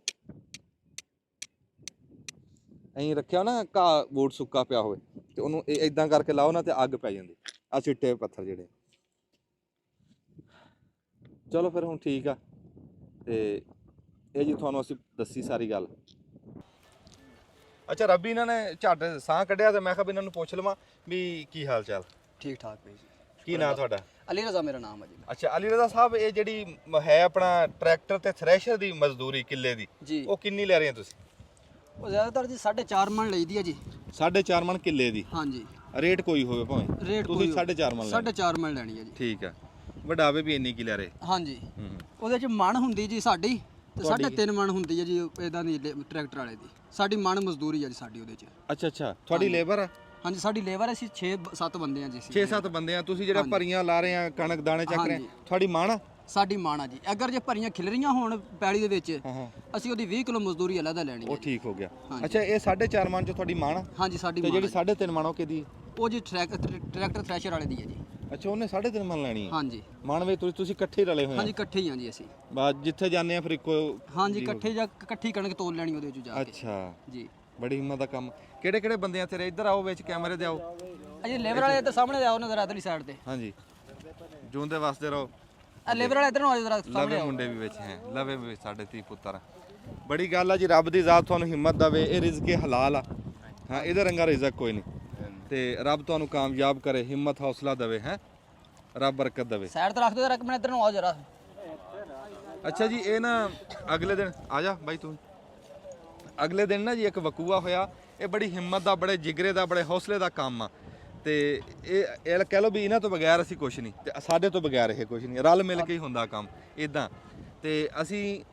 Speaker 1: ਐਂ ਰੱਖਿਆ ਨਾ, ਘਾਹ ਬੂਟ ਸੁੱਕਾ ਪਿਆ ਹੋਵੇ ਤੇ ਉਹਨੂੰ ਇੱਦਾਂ ਕਰਕੇ ਲਾਓ ਨਾ ਤੇ ਅੱਗ ਪੈ ਜਾਂਦੀ। ਆ ਚਿੱਟੇ ਪੱਥਰ ਜਿਹੜੇ। ਚਲੋ ਫਿਰ ਹੁਣ ਠੀਕ ਆ। ਤੇ ਇਹ ਜੀ ਤੁਹਾਨੂੰ ਅਸੀਂ ਦੱਸੀ ਸਾਰੀ ਗੱਲ। ਅੱਛਾ, ਰੱਬੀ ਇਹਨਾਂ ਨੇ ਝੱਟ ਸਾਹ ਕੱਢਿਆ ਤੇ ਮੈਂ ਕਿਹਾ ਵੀ ਇਹਨਾਂ ਨੂੰ ਪੁੱਛ ਲਵਾਂ ਵੀ ਕੀ ਹਾਲ ਚਾਲ।
Speaker 2: ਠੀਕ ਠਾਕ ਭਾਈ ਜੀ।
Speaker 1: ਕੀ ਨਾਂ ਤੁਹਾਡਾ?
Speaker 2: ਅਲੀ ਰਜ਼ਾ ਮੇਰਾ ਨਾਮ ਹੈ ਜੀ।
Speaker 1: ਅੱਛਾ, ਅਲੀ ਰਜ਼ਾ ਸਾਹਿਬ, ਇਹ ਜਿਹੜੀ ਹੈ ਆਪਣਾ ਟਰੈਕਟਰ ਤੇ ਥ੍ਰੈਸ਼ਰ ਦੀ ਮਜ਼ਦੂਰੀ ਕਿੱਲੇ ਦੀ
Speaker 2: ਜੀ,
Speaker 1: ਉਹ ਕਿੰਨੀ ਲੈ ਰਹੇ ਹੋ ਤੁਸੀਂ?
Speaker 2: ਉਹ ਜ਼ਿਆਦਾਤਰ ਜੀ 4.5 ਮਣ ਲਈਦੀ ਹੈ ਜੀ।
Speaker 1: 4.5 ਮਣ ਕਿੱਲੇ ਦੀ?
Speaker 2: ਹਾਂਜੀ।
Speaker 1: ਰੇਟ ਕੋਈ ਹੋਵੇ ਭਾਵੇਂ,
Speaker 2: ਰੇਟ
Speaker 1: ਤੁਸੀਂ 4.5 ਮਣ ਲੈਣੀ?
Speaker 2: 4.5 ਮਣ ਲੈਣੀ ਹੈ ਜੀ।
Speaker 1: ਠੀਕ ਆ। ਵਡਾਵੇ ਵੀ ਇੰਨੀ ਕੀ ਲੈ ਰਹੇ?
Speaker 2: ਹਾਂਜੀ। ਉਹਦੇ ਚ ਮਣ ਹੁੰਦੀ ਜੀ ਸਾਡੀ, ਤੇ 3.5 ਮਣ ਹੁੰਦੀ ਹੈ ਜੀ ਇਦਾਂ ਦੀ ਟਰੈਕਟਰ ਵਾਲੇ ਦੀ। ਸਾਡੀ ਮਣ ਮਜ਼ਦੂਰੀ ਹੈ ਜੀ ਸਾਡੀ ਉਹਦੇ ਚ।
Speaker 1: ਅੱਛਾ ਅੱਛਾ, ਤੁਹਾਡੀ ਲੇਬਰ ਆ?
Speaker 2: ਹਾਂਜੀ, ਸਾਡੀ ਲੇਬਰ ਅਸੀਂ 6-7 ਬੰਦੇ ਆ ਜੀ।
Speaker 1: 6-7 ਬੰਦੇ ਆ। ਤੁਸੀਂ ਜਿਹੜਾ ਭਰੀਆਂ ਲਾ ਰਹੇ ਆ, ਕਣਕ ਦਾਣੇ ਚੱਕ ਰਹੇ ਆ, ਤੁਹਾਡੀ ਮਾਣ ਆ?
Speaker 2: ਸਾਡੀ ਮਾਣ ਆ ਜੀ। ਅਗਰ ਜੇ ਭਰੀਆਂ ਖਿਲਰੀਆਂ ਹੋਣ ਪੈਲੀ ਦੇ ਵਿੱਚ, ਅਸੀਂ ਉਹਦੀ 20 ਕਿਲੋ ਮਜ਼ਦੂਰੀ ਅਲੱਗ ਲੈਣੀ ਹੈ।
Speaker 1: ਉਹ ਠੀਕ ਹੋ ਗਿਆ। ਅੱਛਾ, ਇਹ 4.5 ਮਣ ਚ ਤੁਹਾਡੀ ਮਾਣ ਆ?
Speaker 2: ਹਾਂਜੀ, ਸਾਡੀ
Speaker 1: ਤੇ ਜਿਹੜੀ 3.5 ਮਣ ਉਹ ਕਿਹਦੀ?
Speaker 2: ਉਹ ਜੀ ਟਰੈਕਟਰ ਥ੍ਰੈਸ਼ਰ ਵਾਲੇ ਦੀ ਹੈ ਜੀ।
Speaker 1: ਅੱਛਾ, ਉਹਨੇ 3.5 ਮਣ ਲੈਣੀ ਹੈ?
Speaker 2: ਹਾਂਜੀ।
Speaker 1: ਮਣ ਵੇ ਤੁਸੀਂ ਇਕੱਠੇ ਰਲੇ ਹੋਏ ਆ?
Speaker 2: ਹਾਂਜੀ, ਇਕੱਠੇ ਹੀ ਆ ਜੀ ਅਸੀਂ।
Speaker 1: ਬਸ ਜਿੱਥੇ ਜਾਂਦੇ ਆ ਫਿਰ ਇੱਕੋ?
Speaker 2: ਹਾਂਜੀ, ਇਕੱਠੀ ਕਣਕ ਤੋਲ ਲੈਣੀ ਉਹਦੇ ਚ ਜਾ ਕੇ।
Speaker 1: ਅੱਛਾ
Speaker 2: ਜੀ,
Speaker 1: ਬੜੀ ਹਿੰਮਤ ਦਾ ਕੰਮ। ਕਿਹੜੇ ਕਿਹੜੇ ਬੰਦੇ ਆ ਤੇਰੇ? ਇੱਧਰ ਆਓ, ਵਿੱਚ ਕੈਮਰੇ ਦੇ ਆਓ।
Speaker 2: ਅਜੇ ਲੇਬਰ ਵਾਲੇ ਇੱਧਰ ਸਾਹਮਣੇ ਆਓ, ਨਜ਼ਰ ਆਦਲੀ ਸਾਈਡ ਤੇ।
Speaker 1: ਹਾਂਜੀ, ਜੂੰਦੇ ਵਾਸਤੇ ਰਹੋ।
Speaker 2: ਆ ਲੇਬਰ ਵਾਲੇ ਇੱਧਰ ਨੂੰ ਆਓ ਜਰਾ ਸਾਹਮਣੇ।
Speaker 1: ਲਵੇ ਮੁੰਡੇ ਵੀ ਵਿੱਚ ਹੈ, ਲਵੇ ਵੀ ਸਾਡੇ ਧੀ ਪੁੱਤਰ। ਬੜੀ ਗੱਲ ਆ ਜੀ, ਰੱਬ ਦੀ ਜ਼ਾਤ ਤੁਹਾਨੂੰ ਹਿੰਮਤ ਦੇਵੇ। ਇਹ ਰਿਜ਼ਕ ਹਲਾਲ ਆ। ਹਾਂ, ਇਹਦੇ ਰੰਗਾ ਰਿਜ਼ਕ ਕੋਈ ਨਹੀਂ। ਤੇ ਰੱਬ ਤੁਹਾਨੂੰ ਕਾਮਯਾਬ ਕਰੇ, ਹਿੰਮਤ ਹੌਸਲਾ ਦੇਵੇ। ਹੈ, ਰੱਬ ਬਰਕਤ ਦੇਵੇ।
Speaker 2: ਸਾਈਡ ਤੇ ਰੱਖ ਦਿਓ ਜਰਾ, ਇੱਧਰ ਨੂੰ ਆਓ ਜਰਾ।
Speaker 1: ਅੱਛਾ ਜੀ, ਇਹ ਨਾ ਅਗਲੇ ਦਿਨ ਆ ਜਾ ਬਾਈ ਤੂੰ। ਅਗਲੇ ਦਿਨ ਨਾ ਜੀ ਇੱਕ ਵਕੂਆ ਹੋਇਆ। ਇਹ ਬੜੀ ਹਿੰਮਤ ਦਾ, ਬੜੇ ਜਿਗਰੇ ਦਾ, ਬੜੇ ਹੌਸਲੇ ਦਾ ਕੰਮ ਆ। ਤੇ ਇਹ ਕਹਿ ਲਓ ਵੀ ਇਹਨਾਂ ਤੋਂ ਬਗੈਰ ਅਸੀਂ ਕੁਝ ਨਹੀਂ, ਤੇ ਸਾਡੇ ਤੋਂ ਬਗੈਰ ਇਹ ਕੁਝ ਨਹੀਂ। ਰਲ ਮਿਲ ਕੇ ਹੀ ਹੁੰਦਾ ਕੰਮ ਇਦਾਂ। ਤੇ ਅਸੀਂ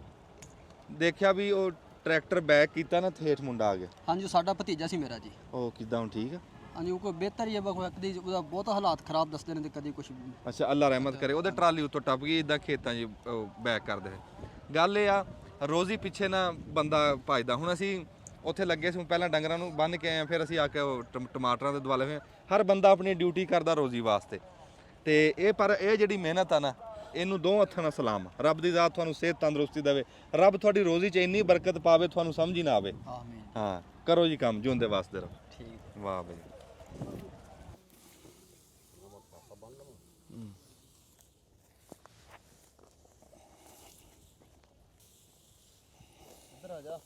Speaker 1: ਦੇਖਿਆ ਵੀ ਉਹ ਟਰੈਕਟਰ ਬੈਕ ਕੀਤਾ ਨਾ, ਹੇਠ ਮੁੰਡਾ ਆ ਗਿਆ।
Speaker 2: ਹਾਂਜੀ, ਸਾਡਾ ਭਤੀਜਾ ਸੀ ਮੇਰਾ ਜੀ।
Speaker 1: ਉਹ ਕਿੱਦਾਂ ਹੁਣ ਠੀਕ ਆ?
Speaker 2: ਹਾਂਜੀ, ਉਹ ਕੋਈ ਬਿਹਤਰ ਹੀ ਹੈ। ਕਦੀ ਉਹਦਾ ਬਹੁਤ ਹਾਲਾਤ ਖਰਾਬ ਦੱਸਦੇ ਨੇ ਤੇ ਕਦੀ ਕੁਝ।
Speaker 1: ਅੱਛਾ, ਅੱਲਾ ਰਹਿਮਤ ਕਰੇ। ਉਹਦੇ ਟਰਾਲੀ ਉੱਤੋਂ ਟੱਪ ਗਈ, ਇਦਾਂ ਖੇਤਾਂ 'ਚ ਬੈਕ ਕਰਦੇ। ਗੱਲ ਇਹ ਆ, ਰੋਜ਼ੀ ਪਿੱਛੇ ਨਾ ਬੰਦਾ ਭਜਦਾ। ਹੁਣ ਅਸੀਂ ਉੱਥੇ ਲੱਗੇ ਸੀ ਪਹਿਲਾਂ ਡੰਗਰਾਂ ਨੂੰ ਬੰਨ੍ਹ ਕੇ ਆਏ ਆ, ਫਿਰ ਅਸੀਂ ਆ ਕੇ ਉਹ ਟਮਾਟਰਾਂ ਦੇ ਦੁਆਲੇ ਹੋਏ ਹਾਂ। ਹਰ ਬੰਦਾ ਆਪਣੀ ਡਿਊਟੀ ਕਰਦਾ ਰੋਜ਼ੀ ਵਾਸਤੇ। ਤੇ ਪਰ ਇਹ ਜਿਹੜੀ ਮਿਹਨਤ ਆ ਨਾ, ਇਹਨੂੰ ਦੋ ਹੱਥਾਂ ਨਾਲ ਸਲਾਮ। ਰੱਬ ਦੀ ਜ਼ਾਤ ਤੁਹਾਨੂੰ ਸਿਹਤ ਤੰਦਰੁਸਤੀ ਦੇਵੇ, ਰੱਬ ਤੁਹਾਡੀ ਰੋਜ਼ੀ 'ਚ ਇੰਨੀ ਬਰਕਤ ਪਾਵੇ ਤੁਹਾਨੂੰ ਸਮਝ ਹੀ ਨਾ ਆਵੇ।
Speaker 2: ਆਮੀਨ।
Speaker 1: ਹਾਂ ਕਰੋ ਜੀ ਕੰਮ, ਜਿਉਂਦੇ ਵਾਸਤੇ ਰਹੋ।
Speaker 2: ਠੀਕ।
Speaker 1: ਵਾਹ ਬਈ।
Speaker 2: ਇੱਧਰ ਆ ਜਾ।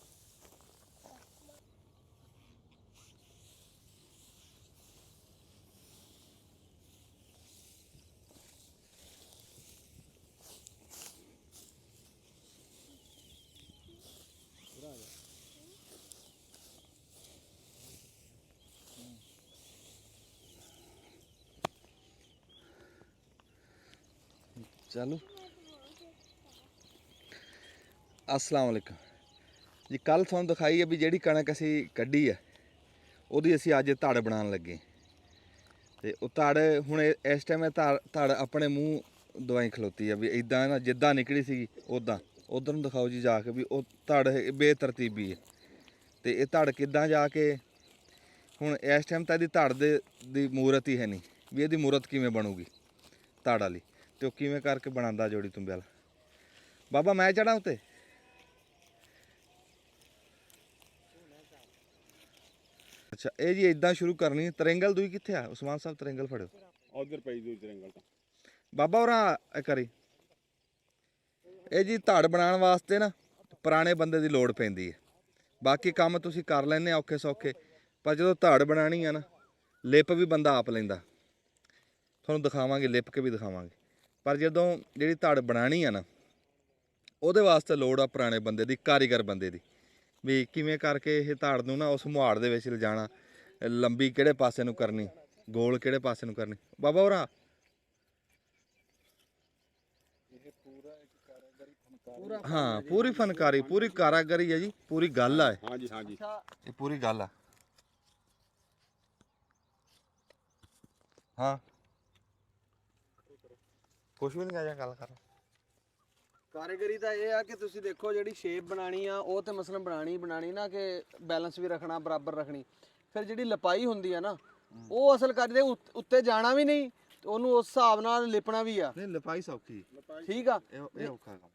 Speaker 1: ਚਲੋ अस्सलाम वालेकुम जी। कल ਤੁਹਾਨੂੰ ਦਿਖਾਈ ਹੈ ਵੀ ਜਿਹੜੀ ਕਣਕ ਅਸੀਂ ਕੱਢੀ ਹੈ ਉਹਦੀ ਅਸੀਂ ਅੱਜ ਧੜ ਬਣਾਉਣ ਲੱਗੇ। ਤੇ ਉਹ ਧੜ ਹੁਣ ਇਸ ਟਾਈਮ ਇਹ ਧੜ ਆਪਣੇ ਮੂੰਹ ਦਵਾਈ ਖਲੋਤੀ ਆ ਵੀ ਇਦਾਂ ਨਾ ਜਿੱਦਾਂ ਨਿਕਲੀ ਸੀ ਉਦਾਂ। ਉਧਰ ਨੂੰ ਦਿਖਾਓ ਜੀ ਜਾ ਕੇ ਵੀ ਉਹ ਧੜ ਬੇਤਰਤੀਬੀ ਹੈ। ਤੇ ਇਹ ਧੜ ਕਿੱਦਾਂ ਜਾ ਕੇ ਹੁਣ ਇਸ ਟਾਈਮ ਤਾਂ ਇਹਦੀ ਧੜ ਦੀ ਮੂਰਤ ਹੀ ਹੈ ਨਹੀਂ ਵੀ ਇਹਦੀ ਮੂਰਤ ਕਿਵੇਂ ਬਣੂਗੀ ਧੜ ਵਾਲੀ। ਤੇ ਉਹ ਕਿਵੇਂ ਕਰਕੇ ਬਣਾਉਂਦਾ ਜੋੜੀ ਤੁੰਬੇ ਵਾਲਾ ਬਾਬਾ। ਮੈਂ ਚੜਾਂ ਉੱਤੇ। ਅੱਛਾ ਇਹ ਜੀ ਇਦਾਂ ਸ਼ੁਰੂ ਕਰਨੀ। ਤਰੰਗਲ ਦੂਈ ਕਿੱਥੇ ਆ ਉਸਮਾਨ ਸਾਹਿਬ? ਤਰੰਗਲ ਫੜਿਓ
Speaker 3: ਉਧਰ ਪਈ ਦੂਈ ਤਰੰਗਲ ਤਾਂ
Speaker 1: ਬਾਬਾ ਹੋਰਾਂ ਕਰੀ। ਇਹ ਜੀ ਧੜ ਬਣਾਉਣ ਵਾਸਤੇ ਨਾ ਪੁਰਾਣੇ ਬੰਦੇ ਦੀ ਲੋੜ ਪੈਂਦੀ ਹੈ। ਬਾਕੀ ਕੰਮ ਤੁਸੀਂ ਕਰ ਲੈਂਦੇ ਔਖੇ ਸੌਖੇ, ਪਰ ਜਦੋਂ ਧੜ ਬਣਾਉਣੀ ਆ ਨਾ ਲਿਪ ਵੀ ਬੰਦਾ ਆਪ ਲੈਂਦਾ। ਤੁਹਾਨੂੰ ਦਿਖਾਵਾਂਗੇ, ਲਿਪ ਕੇ ਵੀ ਦਿਖਾਵਾਂਗੇ। ਪਰ ਜਦੋਂ ਜਿਹੜੀ ਧੜ ਬਣਾਉਣੀ ਆ ਨਾ ਉਹਦੇ ਵਾਸਤੇ ਲੋੜ ਆ ਪੁਰਾਣੇ ਬੰਦੇ ਦੀ, ਕਾਰੀਗਰ ਬੰਦੇ ਦੀ, ਵੀ ਕਿਵੇਂ ਕਰਕੇ ਇਹ ਧੜ ਨੂੰ ਨਾ ਉਸ ਮੁਹਾੜ ਦੇ ਵਿੱਚ ਲਿਜਾਣਾ, ਲੰਬੀ ਕਿਹੜੇ ਪਾਸੇ ਨੂੰ ਕਰਨੀ, ਗੋਲ ਕਿਹੜੇ ਪਾਸੇ ਨੂੰ ਕਰਨੀ। ਬਾਬਾ ਹੋਰਾਂ ਹਾਂ ਪੂਰੀ ਫਨਕਾਰੀ, ਪੂਰੀ ਕਾਰਾਗਰੀ ਹੈ ਜੀ, ਪੂਰੀ ਗੱਲ ਆ।
Speaker 3: ਹਾਂਜੀ ਹਾਂਜੀ
Speaker 1: ਇਹ ਪੂਰੀ ਗੱਲ ਆ। ਹਾਂ ਕੁਛ ਵੀ ਨਹੀਂ ਕਹਿ ਗੱਲ ਕਰ।
Speaker 2: ਕਾਰੀਗਰੀ ਤਾਂ ਇਹ ਆ ਕਿ ਤੁਸੀਂ ਦੇਖੋ ਜਿਹੜੀ ਸ਼ੇਪ ਬਣਾਣੀ ਆ ਉਹ ਤੇ ਮਸਲਨ ਬਣਾਣੀ ਨਾ ਕਿ ਬੈਲੈਂਸ ਵੀ ਰੱਖਣਾ, ਬਰਾਬਰ ਰੱਖਣੀ। ਫਿਰ ਜਿਹੜੀ ਲਪਾਈ ਹੁੰਦੀ ਆ ਨਾ ਉਹ ਅਸਲ ਕਾਰੀ ਦੇ ਉੱਤੇ ਜਾਣਾ ਵੀ ਨਹੀਂ ਤੇ ਉਹਨੂੰ ਉਸ ਹਿਸਾਬ ਨਾਲ ਲਿਪਣਾ ਵੀ ਆ।
Speaker 1: ਨਹੀਂ ਲਪਾਈ ਸੌਖੀ
Speaker 2: ਠੀਕ ਆ।
Speaker 1: ਇਹ ਔਖਾ ਕੰਮ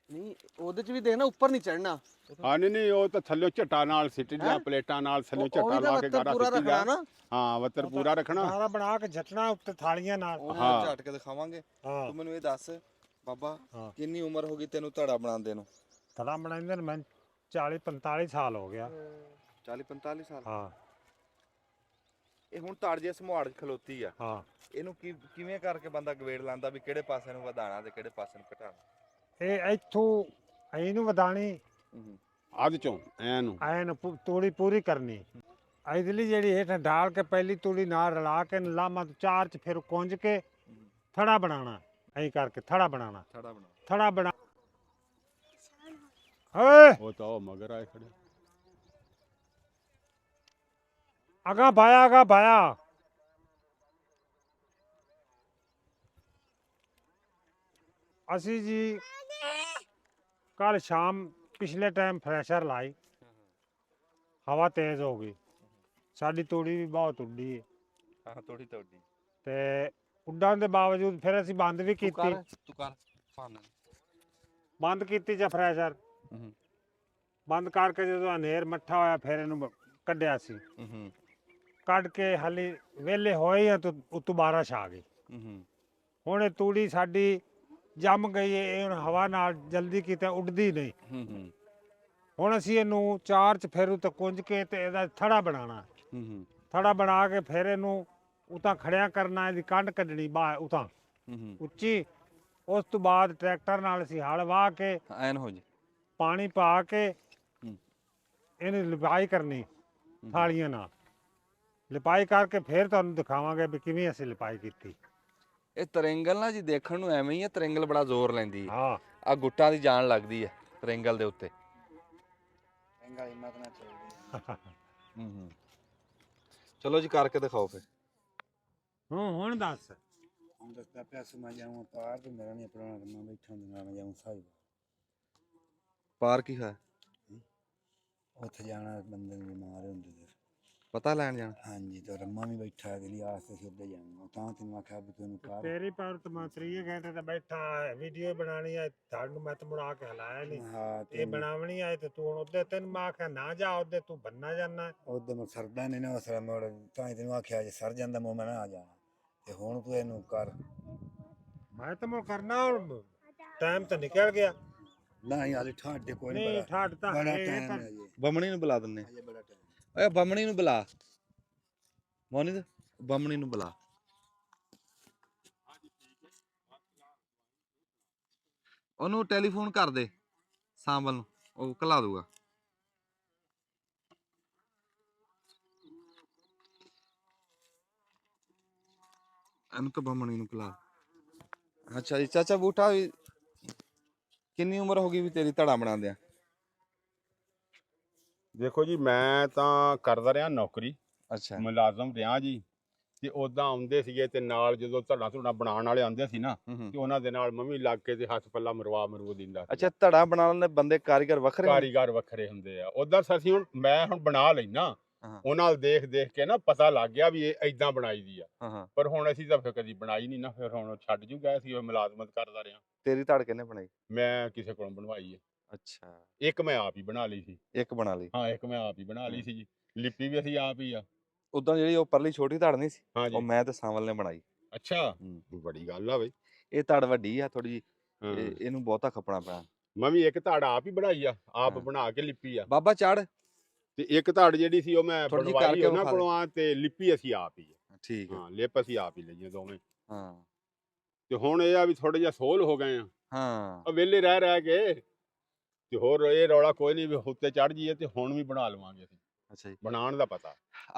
Speaker 2: ਨਹੀਂ ਉਹਦੇ ਚ ਵੀ ਦੇਖਣਾ ਉੱਪਰ ਨਹੀਂ ਚੜਨਾ।
Speaker 3: ਹਾਂ ਨਹੀਂ ਉਹ ਤਾਂ ਥੱਲੇ ਝਟਾ ਨਾਲ ਸਿੱਟ ਜਾ, ਪਲੇਟਾਂ ਨਾਲ ਥੱਲੇ ਝਟਾ ਲਾ ਕੇ ਗਾੜਾ
Speaker 2: ਪੂਰਾ
Speaker 3: ਸਿੱਟੀ
Speaker 2: ਰੱਖਣਾ
Speaker 3: ਜਾ।
Speaker 2: ਨਾ।
Speaker 3: ਹਾਂ ਵੱਤਰ ਪੂਰਾ ਰੱਖਣਾ,
Speaker 4: ਸਾਰਾ ਬਣਾ ਕੇ ਜੱਟਣਾ ਉੱਤੇ ਥਾਲੀਆਂ ਨਾਲ।
Speaker 1: ਉਹ ਝਟ ਕੇ ਦਿਖਾਵਾਂਗੇ।
Speaker 4: ਹਾਂ
Speaker 1: ਤੂੰ ਮੈਨੂੰ ਇਹ ਦੱਸ ਬਾਬਾ
Speaker 4: ਹਾਂ।
Speaker 1: ਕਿੰਨੀ ਉਮਰ ਹੋ ਗਈ ਤੈਨੂੰ ਧੜਾ ਬਣਾਉਂਦੇ ਨੂੰ?
Speaker 4: ਧੜਾ ਬਣਾਉਂਦੇ ਨੇ ਮੈਂ 40-45 ਸਾਲ ਹੋ ਗਿਆ।
Speaker 1: 40-45 ਸਾਲ।
Speaker 4: ਹਾਂ
Speaker 1: ਇਹ ਹੁਣ ਧੜ ਜੇ ਸਮੁਹਾੜ ਖਲੋਤੀ ਆ,
Speaker 4: ਹਾਂ।
Speaker 1: ਇਹਨੂੰ ਕਿਵੇਂ ਕਰਕੇ ਬੰਦਾ ਗਵੇੜ ਲਾਂਦਾ ਵੀ ਕਿਹੜੇ ਪਾਸੇ ਨੂੰ ਵਧਾਣਾ ਤੇ ਕਿਹੜੇ ਪਾਸੇ ਨੂੰ ਘਟਾਣਾ?
Speaker 4: ਇਹ ਇੱਥੋਂ ਇਹਨੂੰ ਵਧਾਣੀ
Speaker 3: ਅੱਧ ਚੋਂ ਐਨੂੰ
Speaker 4: ਐਨ ਤੂੜੀ ਪੂਰੀ ਕਰਨੀ। ਇਧਰਲੀ ਜਿਹੜੀ ਹੇਠ ਢਾਲ ਕੇ ਪਹਿਲੀ ਤੂੜੀ ਨਾਲ ਰਲਾ ਕੇ ਲਾਮਾ ਚਾਰ ਚ ਫਿਰ ਕੁੰਝ ਕੇ ਥੜਾ ਬਣਾਉਣਾ। ਐਂ ਕਰਕੇ ਥੜਾ ਬਣਾਉਣਾ। ਥੜਾ ਬਣਾ ਓਏ
Speaker 3: ਉਹ ਤਾਂ ਉਹ ਮਗਰ ਆਏ ਖੜੇ।
Speaker 4: ਅਗਾ ਭਾਇਆ ਅਸੀਂ ਜੀ ਕੱਲ ਸ਼ਾਮ ਪਿਛਲੇ ਟਾਈਮ ਫਰੈਸ਼ਰ ਲਾਈ, ਹਵਾ ਤੇਜ਼ ਹੋ ਗਈ, ਸਾਡੀ ਤੂੜੀ ਵੀ ਬਹੁਤ ਉੱਡੀ ਹੈ।
Speaker 1: ਹਾਂ ਥੋੜੀ ਤੁਹਾਡੀ
Speaker 4: ਤੇ ਉੱਡਣ ਦੇ ਬਾਵਜੂਦ ਫਿਰ ਅਸੀਂ ਬੰਦ ਵੀ ਕੀਤੀ।
Speaker 1: ਤੂੰ ਕਰ
Speaker 4: ਬੰਦ ਕੀਤੀ ਜਾਂ ਫਰੈਸ਼ਰ ਬੰਦ ਕਰਕੇ ਜਦੋਂ ਹਨੇਰ ਮੱਠਾ ਹੋਇਆ ਫਿਰ ਇਹਨੂੰ ਕੱਢਿਆ ਸੀ। ਕੱਢ ਕੇ ਹਾਲੀ ਵਿਹਲੇ ਹੋਏ ਆ ਤਾਂ ਉਤੋਂ ਬਾਰਿਸ਼ ਆ ਗਈ। ਹੁਣ ਇਹ ਤੂੜੀ ਸਾਡੀ ਜੰਮ ਗਈ ਹੈ। ਇਹ ਹੁਣ ਹਵਾ ਨਾਲ ਜਲਦੀ ਕਿਤੇ ਉੱਡਦੀ ਨਹੀਂ। ਹੁਣ ਅਸੀਂ ਇਹਨੂੰ ਚਾਰ ਚ ਫਿਰ ਉਤੇ ਕੁੰਝ ਕੇ ਤੇ ਇਹਦਾ ਥੜਾ ਬਣਾਉਣਾ। ਥੜਾ ਬਣਾ ਕੇ ਫਿਰ ਇਹਨੂੰ ਉਤਾਂ ਖੜਿਆ ਕਰਨਾ, ਇਹਦੀ ਕੰਢ ਕੱਢਣੀ ਬਾਹਰ ਉਤਾਂ ਉੱਚੀ। ਉਸ ਤੋਂ ਬਾਅਦ ਟਰੈਕਟਰ ਨਾਲ ਅਸੀਂ ਹਲ ਵਾਹ ਕੇ
Speaker 1: ਐਨ ਹੋ ਜੀ
Speaker 4: ਪਾਣੀ ਪਾ ਕੇ ਇਹਨੂੰ ਲਿਪਾਈ ਕਰਨੀ ਥਾਲੀਆਂ ਨਾਲ। ਲਿਪਾਈ ਕਰਕੇ ਫਿਰ ਤੁਹਾਨੂੰ ਦਿਖਾਵਾਂਗੇ ਵੀ ਕਿਵੇਂ ਅਸੀਂ ਲਿਪਾਈ ਕੀਤੀ।
Speaker 1: ਇਹ ਤਰੰਗਲ ਨਾ ਜੀ ਦੇਖਣ ਨੂੰ ਐਵੇਂ ਹੀ ਹੈ, ਤਰੰਗਲ ਬੜਾ ਜ਼ੋਰ ਲੈਂਦੀ ਹੈ।
Speaker 4: ਹਾਂ
Speaker 1: ਆ ਗੁੱਟਾਂ ਦੀ ਜਾਨ ਲੱਗਦੀ ਹੈ ਤਰੰਗਲ ਦੇ ਉੱਤੇ। ਚਲੋ ਜੀ ਕਰਕੇ ਦਿਖਾਓ ਫਿਰ।
Speaker 4: ਹੁਣ ਦੱਸ।
Speaker 5: ਹੁਣ ਦੱਸਦਾ ਪਿਆ ਸੀ ਮੈਂ ਜਾਊਂ ਪਾਰ ਤੇ ਮੇਰਾ ਨਹੀਂ ਆਪਣਾ ਮੈਂ ਬੈਠਾ ਹੁੰਦਾ ਮੈਂ ਜਾਊਂ ਸਾਹਿਬ।
Speaker 1: ਪਾਰ ਕੀ ਹੋਇਆ?
Speaker 5: ਉੱਥੇ ਜਾਣਾ ਬੰਦੇ ਨੂੰ ਬਿਮਾਰ ਹੁੰਦੇ ਤੇ
Speaker 1: ਪਤਾ ਲੈਣ ਜਾਣਾ।
Speaker 5: ਹਾਂਜੀ ਤੇ ਰੰਮਾ ਵੀ ਬੈਠਾ ਅਗਲੀ ਆਸਤੇ ਸਿੱਧੇ ਜਾਣਾ ਤਾਂ ਤੈਨੂੰ ਆਖਿਆ ਵੀ ਤੈਨੂੰ ਕਰ
Speaker 4: ਤੇਰੀ ਪਰ ਮੈਂ 3 ਘੰਟੇ ਤੇ ਬੈਠਾ ਵੀਡੀਓ ਬਣਾਣੀ ਹੈ ਤੁਹਾਨੂੰ ਮੈਂ ਤਾਂ ਮੁੜਾ ਕੇ ਹਲਾਇਆ ਨਹੀਂ।
Speaker 5: ਹਾਂ
Speaker 4: ਇਹ ਬਣਾਵਣੀ ਆਏ ਤੇ ਤੂੰ ਹੁਣ ਉਹਦੇ ਤੈਨੂੰ ਮੈਂ ਆਖਿਆ ਨਾ ਜਾ ਉਹਦੇ ਤੂੰ ਬੰਨਾ ਜਾਣਾ।
Speaker 5: ਉਹਦੇ ਮੈਂ ਸਰਦਾ ਨਹੀਂ ਨਾ ਅਸਰ ਮੋੜ ਤਾਂ ਹੀ ਤੈਨੂੰ ਆਖਿਆ ਜੇ ਸਰ ਜਾਂਦਾ ਮੈਂ ਨਾ ਆ ਜਾਣਾ ਤੇ ਹੁਣ ਤੂੰ ਇਹਨੂੰ ਕਰ।
Speaker 4: ਮੈਂ ਤਾਂ ਮੈਂ ਕਰਨਾ ਹੁਣ ਟਾਈਮ ਤਾਂ ਨਿਕਲ ਗਿਆ।
Speaker 5: ਨਹੀਂ ਹਾਲੇ ਠਾੜ ਦੇ ਕੋਈ
Speaker 4: ਨਹੀਂ
Speaker 5: ਨਹੀਂ
Speaker 4: ਠਾੜ ਤਾਂ
Speaker 5: ਬੜਾ
Speaker 4: ਹੈ
Speaker 5: ਟਾਈਮ
Speaker 4: ਪਰ
Speaker 5: ਹੈ ਜੀ
Speaker 1: ਬਮਣੀ ਨੂੰ ਬੁਲਾ ਦਿੰਨੇ।
Speaker 5: ਅਜੇ ਬੜਾ ਟਾਈਮ
Speaker 1: ਓਏ ਬਮਣੀ ਨੂੰ ਬੁਲਾ, ਮੋਨੀ ਬਮਣੀ ਨੂੰ ਬੁਲਾ। ਉਹਨੂੰ ਟੈਲੀਫੋਨ ਕਰ ਦੇ ਸਾਂਬਲ ਨੂੰ, ਉਹ ਘਲਾ ਦੂਗਾ। ਇਹਨੂੰ ਤਾਂ ਬਮਣੀ ਨੂੰ ਘਲਾ। ਅੱਛਾ ਜੀ ਚਾਚਾ ਬੂਟਾ ਵੀ ਕਿੰਨੀ ਉਮਰ ਹੋ ਗਈ ਵੀ ਤੇਰੀ ਧੜਾ ਬਣਾਉਂਦਿਆਂ?
Speaker 3: ਦੇਖੋ ਜੀ ਮੈਂ ਤਾਂ ਕਰਦਾ ਰਿਹਾ ਨੌਕਰੀ,
Speaker 1: ਅੱਛਾ
Speaker 3: ਮੁਲਾਜ਼ਮ ਰਿਹਾ ਜੀ। ਤੇ ਉਦਾਂ ਆਉਂਦੇ ਸੀਗੇ ਤੇ ਨਾਲ ਜਦੋਂ ਧੜਾ ਬਣਾਉਣ ਵਾਲੇ ਆਉਂਦੇ ਸੀ ਨਾ ਤੇ ਉਹਨਾਂ ਦੇ ਨਾਲ ਮੰਮੀ ਲੱਗ ਕੇ ਤੇ ਹੱਥ ਪੱਲਾ ਮਰਵਾ ਦਿੰਦਾ ਸੀ।
Speaker 1: ਅੱਛਾ ਧੜਾ ਬਣਾਉਣ ਦੇ ਬੰਦੇ ਕਾਰੀਗਰ ਵੱਖਰੇ ਹੁੰਦੇ?
Speaker 3: ਕਾਰੀਗਰ ਵੱਖਰੇ ਹੁੰਦੇ ਆ। ਉਧਰ ਅਸੀਂ ਮੈਂ ਹੁਣ ਬਣਾ ਲੈਣਾ,
Speaker 1: ਹਾਂ
Speaker 3: ਉਹਨਾਂ ਨਾਲ ਦੇਖ ਦੇਖ ਕੇ ਨਾ ਪਤਾ ਲੱਗ ਗਿਆ ਵੀ ਇਹ ਏਦਾਂ ਬਣਾਈ ਦੀ ਆ।
Speaker 1: ਹਾਂ।
Speaker 3: ਪਰ ਹੁਣ ਅਸੀਂ ਤਾਂ ਫਿਰ ਕਦੀ ਬਣਾਈ ਨਹੀਂ ਨਾ, ਫਿਰ ਹੁਣ ਛੱਡ ਜੂ ਗਏ ਸੀ, ਉਹ ਮੁਲਾਜ਼ਮਤ ਕਰਦਾ ਰਿਹਾ।
Speaker 1: ਤੇਰੀ ਧੜ ਕਿਹਨੇ ਬਣਾਈ?
Speaker 3: ਮੈਂ ਕਿਸੇ ਕੋਲੋਂ ਬਣਵਾਈ ਹੈ।
Speaker 1: ਅੱਛਾ
Speaker 3: ਇੱਕ ਮੈਂ ਆਪ ਹੀ ਬਣਾ ਲਈ ਸੀ।
Speaker 1: ਇੱਕ ਬਣਾ ਲਈ।
Speaker 3: ਹਾਂ ਇੱਕ ਮੈਂ ਆਪ ਹੀ ਬਣਾ ਲਈ ਸੀ ਜੀ। ਲਿਪੀ ਵੀ ਅਸੀਂ ਆਪ ਹੀ ਆ।
Speaker 1: ਉਦੋਂ ਜਿਹੜੀ ਉਹ ਪਰਲੀ ਛੋਟੀ ਧੜ ਨਹੀਂ ਸੀ,
Speaker 3: ਹਾਂ
Speaker 1: ਉਹ
Speaker 3: ਜੀ।
Speaker 1: ਮੈਂ ਤੇ ਸਾਂਵਲ ਨੇ ਬਣਾਈ।
Speaker 3: ਅੱਛਾ ਬੜੀ ਗੱਲ ਆ ਬਈ।
Speaker 1: ਇਹ ਧੜ ਵੱਡੀ ਆ ਥੋੜੀ,
Speaker 3: ਹਾਂ
Speaker 1: ਇਹਨੂੰ ਬਹੁਤਾ ਖਪਣਾ ਪੈਣਾ।
Speaker 3: ਮੈਂ ਵੀ ਇੱਕ ਧੜ ਆਪ ਹੀ ਬਣਾਈ ਆ, ਆਪ
Speaker 1: ਹਾਂ।
Speaker 3: ਬਣਾ ਕੇ ਲਿਪੀ ਆ।
Speaker 1: ਬਾਬਾ ਚੜ
Speaker 3: ਤੇ ਇੱਕ ਧੜ ਜਿਹੜੀ ਸੀ ਉਹ ਮੈਂ
Speaker 1: ਥੋੜ੍ਹੀ ਜਿਹੀ
Speaker 3: ਬਣਵਾਈ
Speaker 1: ਕਰਕੇ
Speaker 3: ਉਹਨਾਂ
Speaker 1: ਵਿਖਾ ਦੇ।
Speaker 3: ਕੋਲੋਂ ਆ ਤੇ ਲਿਪੀ ਅਸੀਂ ਆਪ ਹੀ ਆ।
Speaker 1: ਠੀਕ ਹੈ।
Speaker 3: ਹਾਂ ਲਿਪ ਅਸੀਂ ਆਪ ਹੀ ਲਈਆਂ ਦੋਵੇਂ।
Speaker 1: ਹਾਂ
Speaker 3: ਤੇ ਹੁਣ ਇਹ ਆ ਵੀ ਥੋੜੇ ਜਿਹਾ ਸੋਲ ਹੋ ਗਏ ਆ
Speaker 1: ਹਾਂ
Speaker 3: ਵਿਹਲੇ ਰਹਿ ਕੇ। ਤੇ ਹੋਰ ਇਹ ਰੌਲਾ ਕੋਈ ਨਹੀਂ ਵੀ ਉੱਤੇ ਚੜ ਜਾਈਏ ਤੇ ਹੁਣ ਵੀ ਬਣਾ ਲਵਾਂਗੇ ਅਸੀਂ।
Speaker 1: ਅੱਛਾ ਜੀ।
Speaker 3: ਬਣਾਉਣ ਦਾ ਪਤਾ।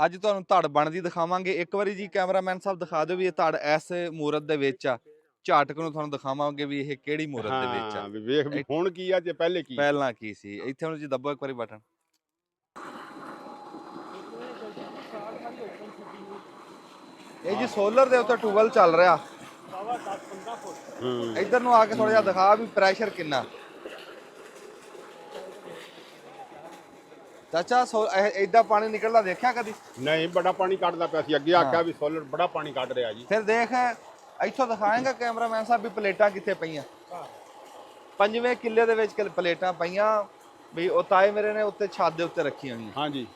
Speaker 1: ਅੱਜ ਤੁਹਾਨੂੰ ਧੜ ਬਣਦੀ ਦਿਖਾਵਾਂਗੇ। ਇੱਕ ਵਾਰੀ ਜੀ ਕੈਮਰਾਮੈਨ ਸਾਹਿਬ ਦਿਖਾ ਦਿਓ ਵੀ ਇਹ ਧੜ ਇਸ ਮੂਰਤ ਦੇ ਵਿੱਚ ਆ। ਝਾਟਕ ਨੂੰ ਤੁਹਾਨੂੰ ਦਿਖਾਵਾਂਗੇ ਵੀ ਇਹ ਕਿਹੜੀ ਮੂਰਤ ਦੇ ਵਿੱਚ ਆ।
Speaker 3: ਹਾਂ ਵੀ ਵੇਖ ਵੀ ਹੁਣ ਕੀ ਆ ਤੇ ਪਹਿਲੇ ਕੀ।
Speaker 1: ਪਹਿਲਾਂ ਕੀ ਸੀ। ਇੱਥੇ ਹੁਣ ਜੀ ਦੱਬੋ ਇੱਕ ਵਾਰੀ ਬਟਨ। ਇਹ ਜੀ ਸੋਲਰ ਦੇ ਉੱਤੇ ਟੂਬਲ ਚੱਲ ਰਿਹਾ। ਇੱਧਰ ਨੂੰ ਆ ਕੇ ਥੋੜਾ ਜਿਹਾ ਦਿਖਾ ਵੀ ਪ੍ਰੈਸ਼ਰ ਕਿੰਨਾ। ਚਾਚਾ ਏਦਾਂ ਪਾਣੀ ਨਿਕਲਦਾ ਦੇਖਿਆ ਕਦੀ?
Speaker 3: ਨਹੀਂ ਬੜਾ ਪਾਣੀ ਕੱਢਦਾ ਪਿਆ ਸੀ। ਅੱਗੇ ਆਖਿਆ ਵੀ ਸੋਲਰ ਬੜਾ ਪਾਣੀ ਕੱਢ ਰਿਹਾ ਜੀ।
Speaker 1: ਫਿਰ ਦੇਖ ਇੱਥੋਂ ਦਿਖਾਏਗਾ ਕੈਮਰਾਮੈਨ ਸਾਹਿਬ ਵੀ ਪਲੇਟਾਂ ਕਿੱਥੇ ਪਈਆਂ। 5ਵੇਂ ਕਿੱਲੇ ਦੇ ਵਿੱਚ ਪਲੇਟਾਂ ਪਈਆਂ ਵੀ ਉਹ ਤਾਏ ਮੇਰੇ ਨੇ ਉੱਤੇ ਛੱਤ ਦੇ ਉੱਤੇ ਰੱਖੀਆਂ ਹੋਈਆਂ।
Speaker 3: ਹਾਂਜੀ।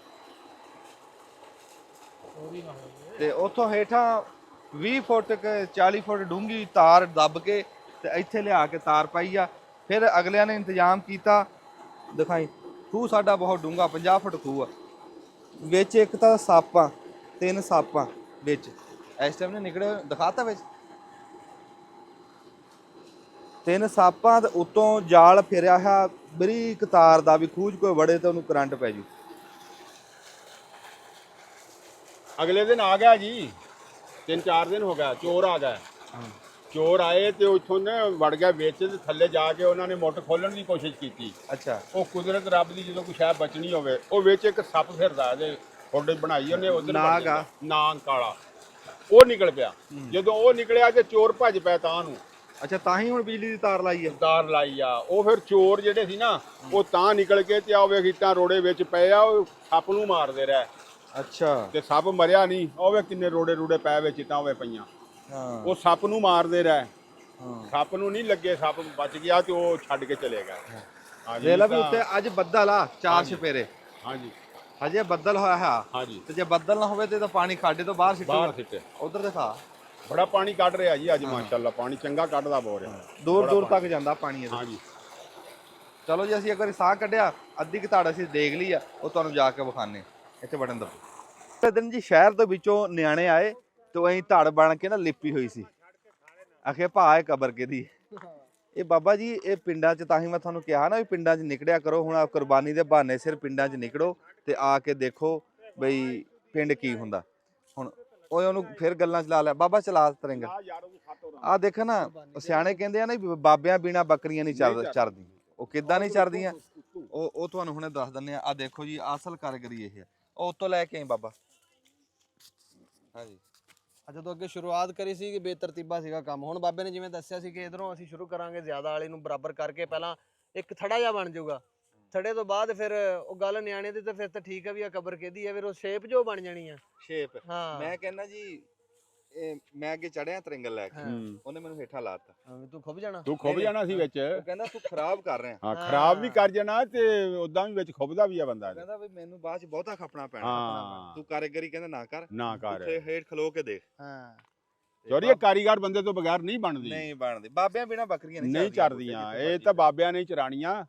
Speaker 1: ਤੇ ਉੱਥੋਂ ਹੇਠਾਂ 20 ਫੁੱਟ 40 ਫੁੱਟ ਡੂੰਘੀ ਤਾਰ ਦੱਬ ਕੇ ਤੇ ਇੱਥੇ ਲਿਆ ਕੇ ਤਾਰ ਪਾਈ ਆ। ਫਿਰ ਅਗਲਿਆਂ ਨੇ ਇੰਤਜ਼ਾਮ ਕੀਤਾ, ਦਿਖਾਈ ਖੂਹ ਸਾਡਾ ਬਹੁਤ ਡੂੰਘਾ 50 ਫੁੱਟ ਖੂਹ ਆ। ਵਿੱਚ ਇੱਕ ਤਾਂ ਸਾਪਾਂ 3 ਸਾਪਾਂ ਵਿੱਚ ਇਸ ਟਾਈਮ ਨੇ ਨਿਕਲੇ ਦਿਖਾਤਾ ਵਿੱਚ 3 ਸਾਪਾਂ ਤੇ ਉੱਤੋਂ ਜਾਲ ਫਿਰਿਆ ਹੈ ਬਰੀਕ ਤਾਰ ਦਾ ਵੀ ਖੂਹ 'ਚ ਕੋਈ ਵੜੇ ਤੇ ਉਹਨੂੰ ਕਰੰਟ ਪੈ ਜੂ।
Speaker 3: ਅਗਲੇ ਦਿਨ ਆ ਗਿਆ ਜੀ, 3-4 ਦਿਨ ਹੋ ਗਿਆ ਚੋਰ ਆ ਗਿਆ। ਚੋਰ ਆਏ ਤੇ ਉੱਥੋਂ ਨੇ ਵੜ ਗਿਆ ਵਿੱਚ ਤੇ ਥੱਲੇ ਜਾ ਕੇ ਉਹਨਾਂ ਨੇ ਮੁੱਠ ਖੋਲਣ ਦੀ ਕੋਸ਼ਿਸ਼ ਕੀਤੀ।
Speaker 1: ਅੱਛਾ।
Speaker 3: ਉਹ ਕੁਦਰਤ ਰੱਬ ਦੀ ਜਦੋਂ ਕੋਈ ਸ਼ੈ ਬਚਣੀ ਹੋਵੇ ਉਹ ਵਿੱਚ ਇੱਕ ਸੱਪ ਫਿਰਦਾ ਜੇ ਫੋਟੋ ਬਣਾਈ ਉਹਨੇ ਉਧਰ
Speaker 1: ਨਾਗ ਆ।
Speaker 3: ਨਾਗ ਕਾਲਾ ਉਹ ਨਿਕਲ ਪਿਆ। ਜਦੋਂ ਉਹ ਨਿਕਲਿਆ ਤੇ ਚੋਰ ਭੱਜ ਪਿਆ ਤਾਂ ਨੂੰ।
Speaker 1: ਅੱਛਾ ਤਾਂ ਹੀ ਹੁਣ ਬਿਜਲੀ ਦੀ ਤਾਰ ਲਾਈ ਹੈ।
Speaker 3: ਤਾਰ ਲਾਈ ਆ। ਉਹ ਫਿਰ ਚੋਰ ਜਿਹੜੇ ਸੀ ਨਾ ਉਹ ਤਾਂ ਨਿਕਲ ਕੇ ਤੇ ਆ ਵੇਖ ਇੱਟਾਂ ਰੋੜੇ ਵਿੱਚ ਪਏ ਆ। ਉਹ ਸੱਪ ਨੂੰ ਮਾਰਦੇ ਰਹੇ।
Speaker 1: ਅੱਛਾ।
Speaker 3: ਤੇ ਸੱਪ ਮਰਿਆ ਨਹੀਂ। ਉਹ ਵੇ ਕਿੰਨੇ ਰੋੜੇ ਰੂੜੇ ਪਏ ਵਿੱਚ ਇੱਟਾਂ ਹੋਵੇ ਪਈਆਂ।
Speaker 1: ਹਾਂ
Speaker 3: ਉਹ ਸੱਪ ਨੂੰ ਮਾਰਦੇ ਰਹੇ।
Speaker 1: ਹਾਂ।
Speaker 3: ਸੱਪ ਨੂੰ ਨਹੀਂ ਲੱਗੇ, ਸੱਪ ਬਚ ਗਿਆ ਤੇ ਉਹ ਛੱਡ ਕੇ ਚਲੇ ਗਿਆ। ਹਾਂਜੀ
Speaker 1: ਦੇਖ ਲੈ ਵੀ ਉੱਤੇ ਅੱਜ ਬੱਦਲ ਆ 4 ਛਪੇਰੇ।
Speaker 3: ਹਾਂਜੀ
Speaker 1: ਹਜੇ ਬੱਦਲ ਹੋਇਆ ਹੈ
Speaker 3: ਹਾਂਜੀ।
Speaker 1: ਤੇ ਜੇ ਬੱਦਲ ਨਾ ਹੋਵੇ ਤੇ ਤਾਂ ਪਾਣੀ ਖਾਡੇ ਤੋਂ ਬਾਹਰ
Speaker 3: ਬਾਹਰ
Speaker 1: ਸਿੱਟੂਗਾ।
Speaker 3: ਸਿੱਟੇ
Speaker 1: ਉਧਰ ਦਿਖਾ
Speaker 3: ਬੜਾ ਪਾਣੀ ਕੱਢ ਰਿਹਾ ਜੀ ਅੱਜ ਮਾਸ਼ਾਅੱਲਾ। ਪਾਣੀ ਚੰਗਾ ਕੱਢਦਾ ਬੋ ਰਿਹਾ।
Speaker 1: ਦੂਰ ਦੂਰ ਤੱਕ ਜਾਂਦਾ ਪਾਣੀ ਇਹਦਾ।
Speaker 3: ਹਾਂਜੀ।
Speaker 1: ਚਲੋ ਜੀ ਅਸੀਂ ਇੱਕ ਵਾਰੀ ਸਾਹ ਕੱਢਿਆ, ਅੱਧੀ ਕੁ ਧਾੜ ਅਸੀਂ ਦੇਖ ਲਈ ਆ, ਉਹ ਤੁਹਾਨੂੰ ਜਾ ਕੇ ਵਿਖਾਣੇ। ਇੱਥੇ ਬਟਨ ਦੱਬੋ। ਦਿਨ ਜੀ ਸ਼ਹਿਰ ਦੇ ਵਿੱਚੋਂ ਨਿਆਣੇ ਆਏ ਤੇ ਅਸੀਂ ਧੜ ਬਣ ਕੇ ਨਾ ਲਿਪੀ ਹੋਈ ਸੀ। ਆਖੇ ਭਾ ਇਹ ਕਬਰ ਕਿਹਦੀ? ਇਹ ਬਾਬਾ ਜੀ ਇਹ ਪਿੰਡਾਂ 'ਚ, ਤਾਂ ਹੀ ਮੈਂ ਤੁਹਾਨੂੰ ਕਿਹਾ ਨਾ ਵੀ ਪਿੰਡਾਂ 'ਚ ਨਿਕੜਿਆ ਕਰੋ। ਹੁਣ ਆ ਕੁਰਬਾਨੀ ਦੇ ਬਹਾਨੇ ਸਿਰ ਪਿੰਡਾਂ 'ਚ ਨਿਕੜੋ ਤੇ ਆ ਕੇ ਦੇਖੋ ਬਈ ਪਿੰਡ ਕੀ ਹੁੰਦਾ। ਹੁਣ ਉਹਨੂੰ ਫਿਰ ਗੱਲਾਂ ਚਲਾ ਲਿਆ ਬਾਬਾ, ਚਲਾ ਤਰੰਗਾ। ਆ ਦੇਖ ਨਾ ਸਿਆਣੇ ਕਹਿੰਦੇ ਆ ਨਾ ਵੀ ਬਾਬਿਆਂ ਬਿਨਾ ਬੱਕਰੀਆਂ ਨਹੀਂ ਚਰਦੀਆਂ। ਉਹ ਕਿੱਦਾਂ ਨਹੀਂ ਚਰਦੀਆਂ ਉਹ ਤੁਹਾਨੂੰ ਹੁਣੇ ਦੱਸ ਦਿੰਦੇ ਆ। ਆ ਦੇਖੋ ਜੀ ਅਸਲ ਕਾਰੀਗਰੀ ਇਹ ਆ। ਉਹ ਉੱਤੋਂ ਲੈ ਕੇ ਆਈ ਬਾਬਾ। ਹਾਂਜੀ।
Speaker 2: ਜਦੋਂ ਅੱਗੇ ਸ਼ੁਰੂਆਤ ਕਰੀ ਸੀ ਕਿ ਬੇਤਰਤੀਬਾ ਸੀਗਾ ਕੰਮ। ਹੁਣ ਬਾਬੇ ਨੇ ਜਿਵੇਂ ਦੱਸਿਆ ਸੀ ਕਿ ਇਧਰੋਂ ਅਸੀਂ ਸ਼ੁਰੂ ਕਰਾਂਗੇ ਜ਼ਿਆਦਾ ਵਾਲੇ ਨੂੰ ਬਰਾਬਰ ਕਰਕੇ ਪਹਿਲਾਂ ਇੱਕ ਥੜਾ ਜਿਹਾ ਬਣ ਜਾਊਗਾ। ਥੜੇ ਤੋਂ ਬਾਅਦ ਫਿਰ ਉਹ ਗੱਲ ਨਿਆਣੇ ਦੀ, ਤੇ ਫਿਰ ਤਾਂ ਠੀਕ ਆ ਵੀ ਆ ਕਬਰ ਕਿਹਦੀ ਆ, ਫਿਰ ਉਹ ਸ਼ੇਪ ਜੋ ਬਣ ਜਾਣੀ ਆ।
Speaker 1: ਸ਼ੇਪ
Speaker 2: ਹਾਂ
Speaker 1: ਮੈਂ ਕਹਿੰਦਾ ਜੀ ਮੈਂ ਅੱਗੇ ਚੜਿਆ ਤਰਿੰਗਲ ਲੈ ਕੇ,
Speaker 3: ਹੂੰ।
Speaker 1: ਉਹਨੇ ਮੈਨੂੰ ਹੇਠਾਂ ਲਾਤਾ।
Speaker 2: ਵੀ ਤੂੰ ਖੁੱਭ ਜਾਣਾ।
Speaker 3: ਤੂੰ ਖੁੱਬ ਜਾਣਾ ਸੀ ਵਿੱਚ।
Speaker 1: ਉਹ ਕਹਿੰਦਾ ਤੂੰ ਖਰਾਬ ਕਰ ਰਿਹਾ।
Speaker 3: ਹਾਂ ਖਰਾਬ ਵੀ ਕਰ ਜਾਣਾ ਤੇ ਉਦਾਂ ਵੀ ਵਿੱਚ ਖੁੱਬਦਾ ਵੀ ਆ ਬੰਦਾ।
Speaker 1: ਕਹਿੰਦਾ ਵੀ ਮੈਨੂੰ ਬਾਅਦ ਚ ਬਹੁਤਾ ਖਪਣਾ ਪੈਣਾ।
Speaker 3: ਹਾਂ।
Speaker 1: ਤੂੰ ਕਾਰੀਗਰੀ ਕਹਿੰਦਾ ਨਾ ਕਰ,
Speaker 3: ਨਾ ਕਰ।
Speaker 1: ਉੱਥੇ ਹੇਠ ਖਲੋ ਕੇ ਦੇਖ।
Speaker 2: ਹਾਂ
Speaker 3: ਚੋਰੀ ਇਹ ਕਾਰੀਗਰ ਬੰਦੇ ਤੋਂ ਬਗੈਰ ਨਹੀਂ ਬਣਦੀ,
Speaker 1: ਨਹੀਂ ਬਣਦੀ। ਬਾਬਿਆਂ ਬਿਨਾ ਬੱਕਰੀਆਂ
Speaker 3: ਨਹੀਂ ਚਰਦੀਆਂ। ਇਹ ਤਾਂ ਬਾਬਿਆਂ ਨੇ ਚਰਾਣੀਆਂ।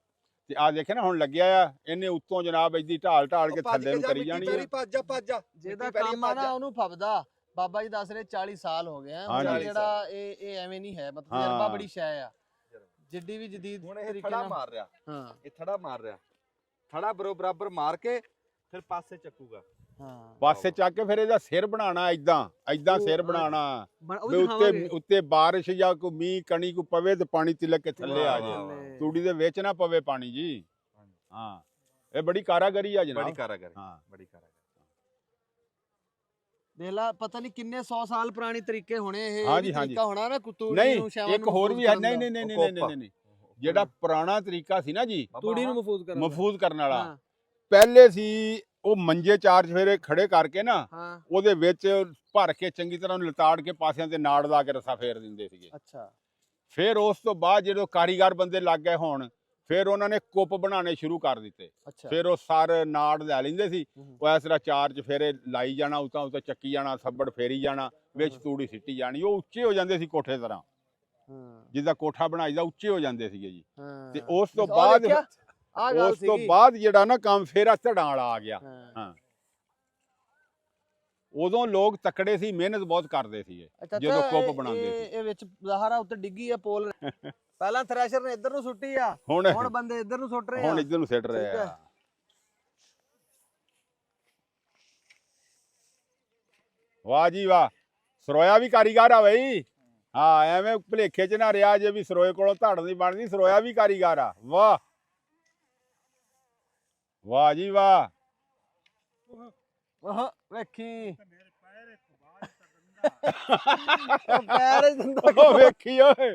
Speaker 3: ਤੇ ਆ ਦੇਖਿਆ ਨਾ ਹੁਣ ਲੱਗਿਆ ਆ, ਇਹਨੇ ਉੱਤੋਂ ਜਨਾਬ ਏਦੀ ਢਾਲ ਢਾਲ ਕੇ ਥੱਲੇ ਨੂੰ ਕਰੀ ਜਾਣੀ ਆ।
Speaker 1: ਭੱਜ ਜਾ
Speaker 2: ਜਿਹਦਾ ਕੰਮ ਆ ਨਾ ਉਹਨੂੰ ਫੱਬਦਾ। ਬਾਬਾ ਜੀ ਦੱਸ ਰਹੇ 40 ਸਾਲ ਹੋ ਗਏ ਆ।
Speaker 3: ਹਾਂਜੀ।
Speaker 2: ਹੁਣ ਜਿਹੜਾ ਇਹ ਐਵੇਂ ਨਹੀਂ ਹੈ, ਮਤਲਬ ਤਜਰਬਾ
Speaker 3: ਹਾਂ।
Speaker 2: ਬੜੀ ਸ਼ੈ ਆ। ਜਿੱਡੀ ਵੀ ਜਦੀਦ
Speaker 1: ਹੁਣ ਇਹ
Speaker 2: ਤਰੀਕੇ
Speaker 1: ਥੜਾ
Speaker 2: ਨਾਲ।
Speaker 1: ਮਾਰ ਰਿਹਾ,
Speaker 2: ਹਾਂ
Speaker 1: ਇਹ ਥੜਾ ਮਾਰ ਰਿਹਾ, ਥੜਾ ਬਰਾਬਰ ਮਾਰ ਕੇ ਫਿਰ ਪਾਸੇ ਚੱਕੂਗਾ।
Speaker 2: ਹਾਂ
Speaker 3: ਪਾਸੇ ਚੱਕ ਕੇ ਫਿਰ ਇਹਦਾ ਸਿਰ ਬਣਾਉਣਾ, ਏਦਾਂ ਸਿਰ ਬਣਾਉਣਾ
Speaker 2: ਉਹ
Speaker 3: ਵੀ
Speaker 2: ਵੀ
Speaker 3: ਉੱਤੇ
Speaker 2: ਦਿਖਾਵਾਂਗੇ।
Speaker 3: ਉੱਤੇ ਬਾਰਿਸ਼ ਜਾਂ ਕੋਈ ਮੀਂਹ ਕਣੀ ਕੋ ਪਵੇ ਤੇ ਪਾਣੀ ਤਿਲਕ ਕੇ ਥੱਲੇ ਆ ਜਾਏ।
Speaker 2: ਥੱਲੇ।
Speaker 3: ਤੂੜੀ ਦੇ ਵਿੱਚ ਨਾ ਪਵੇ ਪਾਣੀ ਜੀ। ਹਾਂ ਇਹ ਬੜੀ ਕਾਰਾਗਰੀ ਆ
Speaker 1: ਬੜੀ
Speaker 3: ਜਨਾਬ।
Speaker 1: ਕਾਰਾਗਰ,
Speaker 3: ਹਾਂ
Speaker 1: ਬੜੀ ਕਾਰਾਗਰ।
Speaker 2: ਦੇਖ ਲਾ ਪਤਾ ਨਹੀਂ ਕਿੰਨੇ 100 ਸਾਲ ਪੁਰਾਣੀ ਤਰੀਕੇ ਹੋਣੇ ਇਹ।
Speaker 3: ਹਾਂਜੀ,
Speaker 2: ਵੀ ਤਰੀਕਾ ਹੋਣਾ ਨਾ ਤੂੜੀ
Speaker 3: ਨਹੀਂ
Speaker 2: ਨੂੰ ਸ਼ਾਵਾਂ
Speaker 3: ਇੱਕ
Speaker 2: ਨੂੰ
Speaker 3: ਹੋਰ
Speaker 2: ਮਹਿਫੂਜ਼
Speaker 3: ਵੀ ਹੈ।
Speaker 2: ਕਰਨ
Speaker 3: ਨਹੀਂ
Speaker 2: ਦਾ।
Speaker 3: ਨਹੀਂ ਨਹੀਂ ਨਹੀਂ ਨਹੀਂ ਨਹੀਂ ਜਿਹੜਾ ਪੁਰਾਣਾ ਤਰੀਕਾ ਸੀ ਨਾ ਜੀ
Speaker 2: ਤੂੜੀ ਨੂੰ ਮਹਿਫੂਜ਼ ਕਰਨ ਦਾ।
Speaker 3: ਮਹਿਫੂਜ਼ ਕਰਨ ਵਾਲਾ,
Speaker 2: ਹਾਂ
Speaker 3: ਪਹਿਲੇ ਸੀ ਉਹ ਮੰਜੇ ਚਾਰ ਚਫੇਰੇ ਖੜੇ ਕਰਕੇ ਨਾ
Speaker 2: ਹਾਂ
Speaker 3: ਉਹਦੇ ਵਿੱਚ ਭਰ ਕੇ ਚੰਗੀ ਤਰ੍ਹਾਂ ਨੂੰ ਲਤਾੜ ਕੇ ਪਾਸਿਆਂ ਤੇ ਨਾੜ ਲਾ ਕੇ ਰੱਸਾ ਫੇਰ ਦਿੰਦੇ ਸੀਗੇ।
Speaker 2: ਅੱਛਾ
Speaker 3: ਫਿਰ ਉਸ ਤੋਂ ਬਾਅਦ ਜਦੋਂ ਕਾਰੀਗਰ ਬੰਦੇ ਲੱਗ ਗਏ ਹੋਣ, ਫਿਰ ਉਹਨਾਂ ਨੇ ਕੁੱਪ ਬਣਾਉਣੇ ਸ਼ੁਰੂ ਕਰ ਦਿੱਤੇ।
Speaker 2: ਅੱਛਾ
Speaker 3: ਫਿਰ ਉਹ ਸਾਰ ਨਾੜ ਲੈ ਲੈਂਦੇ ਸੀ,
Speaker 2: ਹੂੰ।
Speaker 3: ਉਹ ਇਸ ਤਰ੍ਹਾਂ ਚਾਰ ਚਫੇਰੇ ਲਾਈ ਜਾਣਾ, ਉਤਾਂ ਉਤਾਂ ਚੱਕੀ ਜਾਣਾ, ਸੱਬੜ ਫੇਰੀ ਜਾਣਾ, ਵਿੱਚ ਤੂੜੀ ਸਿੱਟੀ ਜਾਣੀ। ਉਹ ਉੱਚੇ ਹੋ ਜਾਂਦੇ ਸੀ ਕੋਠੇ ਤਰ੍ਹਾਂ,
Speaker 2: ਹਾਂ
Speaker 3: ਜਿੱਦਾਂ ਕੋਠਾ ਬਣਾਈਦਾ ਉੱਚੇ ਹੋ ਜਾਂਦੇ ਸੀਗੇ ਜੀ।
Speaker 2: ਹਾਂ
Speaker 3: ਤੇ ਉਸ ਤੋਂ
Speaker 2: ਆਹ
Speaker 3: ਬਾਅਦ
Speaker 2: ਦੇਖਿਆ? ਆਹ ਗੱਲ
Speaker 3: ਉਸ ਤੋਂ
Speaker 2: ਸੀਗੀ।
Speaker 3: ਬਾਅਦ ਜਿਹੜਾ ਨਾ ਕੰਮ ਫਿਰ ਧੜਾਂ ਵਾਲਾ ਆ ਗਿਆ।
Speaker 2: ਹਾਂ।
Speaker 3: ਹਾਂ ਉਦੋਂ ਲੋਕ ਤਕੜੇ ਸੀ, ਮਿਹਨਤ ਬਹੁਤ ਕਰਦੇ ਸੀਗੇ
Speaker 2: ਅੱਛਾ
Speaker 3: ਜਦੋਂ
Speaker 2: ਤਾਂ
Speaker 3: ਕੁੱਪ ਬਣਾਉਂਦੇ ਸੀ।
Speaker 2: ਇਹ ਵਿੱਚ ਜ਼ਾਹਰਾ ਉੱਤੇ ਡਿੱਗੀ ਆ ਪੋਲ। ਪਹਿਲਾਂ ਥ੍ਰੈਸ਼ਰ ਨੇ ਇੱਧਰ ਨੂੰ ਸੁੱਟੀ ਆ,
Speaker 3: ਹੁਣ
Speaker 2: ਹੁਣ ਬੰਦੇ ਇੱਧਰ ਨੂੰ ਸੁੱਟ ਰਹੇ ਆ।
Speaker 3: ਹੁਣ ਇੱਧਰ ਨੂੰ ਸਿੱਟ ਰਹੇ
Speaker 2: ਠੀਕ
Speaker 3: ਆ।
Speaker 2: ਹੈ।
Speaker 3: ਵਾਹ ਜੀ ਵਾਹ, ਸਰੋਇਆ ਵੀ ਕਾਰੀਗਰ ਆ ਬਈ। ਹਾਂ ਐਵੇਂ ਭੁਲੇਖੇ ਚ ਨਾ ਰਿਹਾ ਜੇ ਵੀ ਸਰੋਏ ਕੋਲੋਂ ਧੜ ਨਹੀਂ ਬਣਦੀ, ਸਰੋਇਆ ਵੀ ਕਾਰੀਗਰ ਆ। ਵਾਹ ਵਾਹ ਜੀ ਵਾਹ।
Speaker 2: ਉਹ ਵੇਖੀ ਉਹ ਪੈਰ ਹੀ ਦਿੰਦਾ।
Speaker 3: ਉਹ ਵੇਖੀ ਓਏ,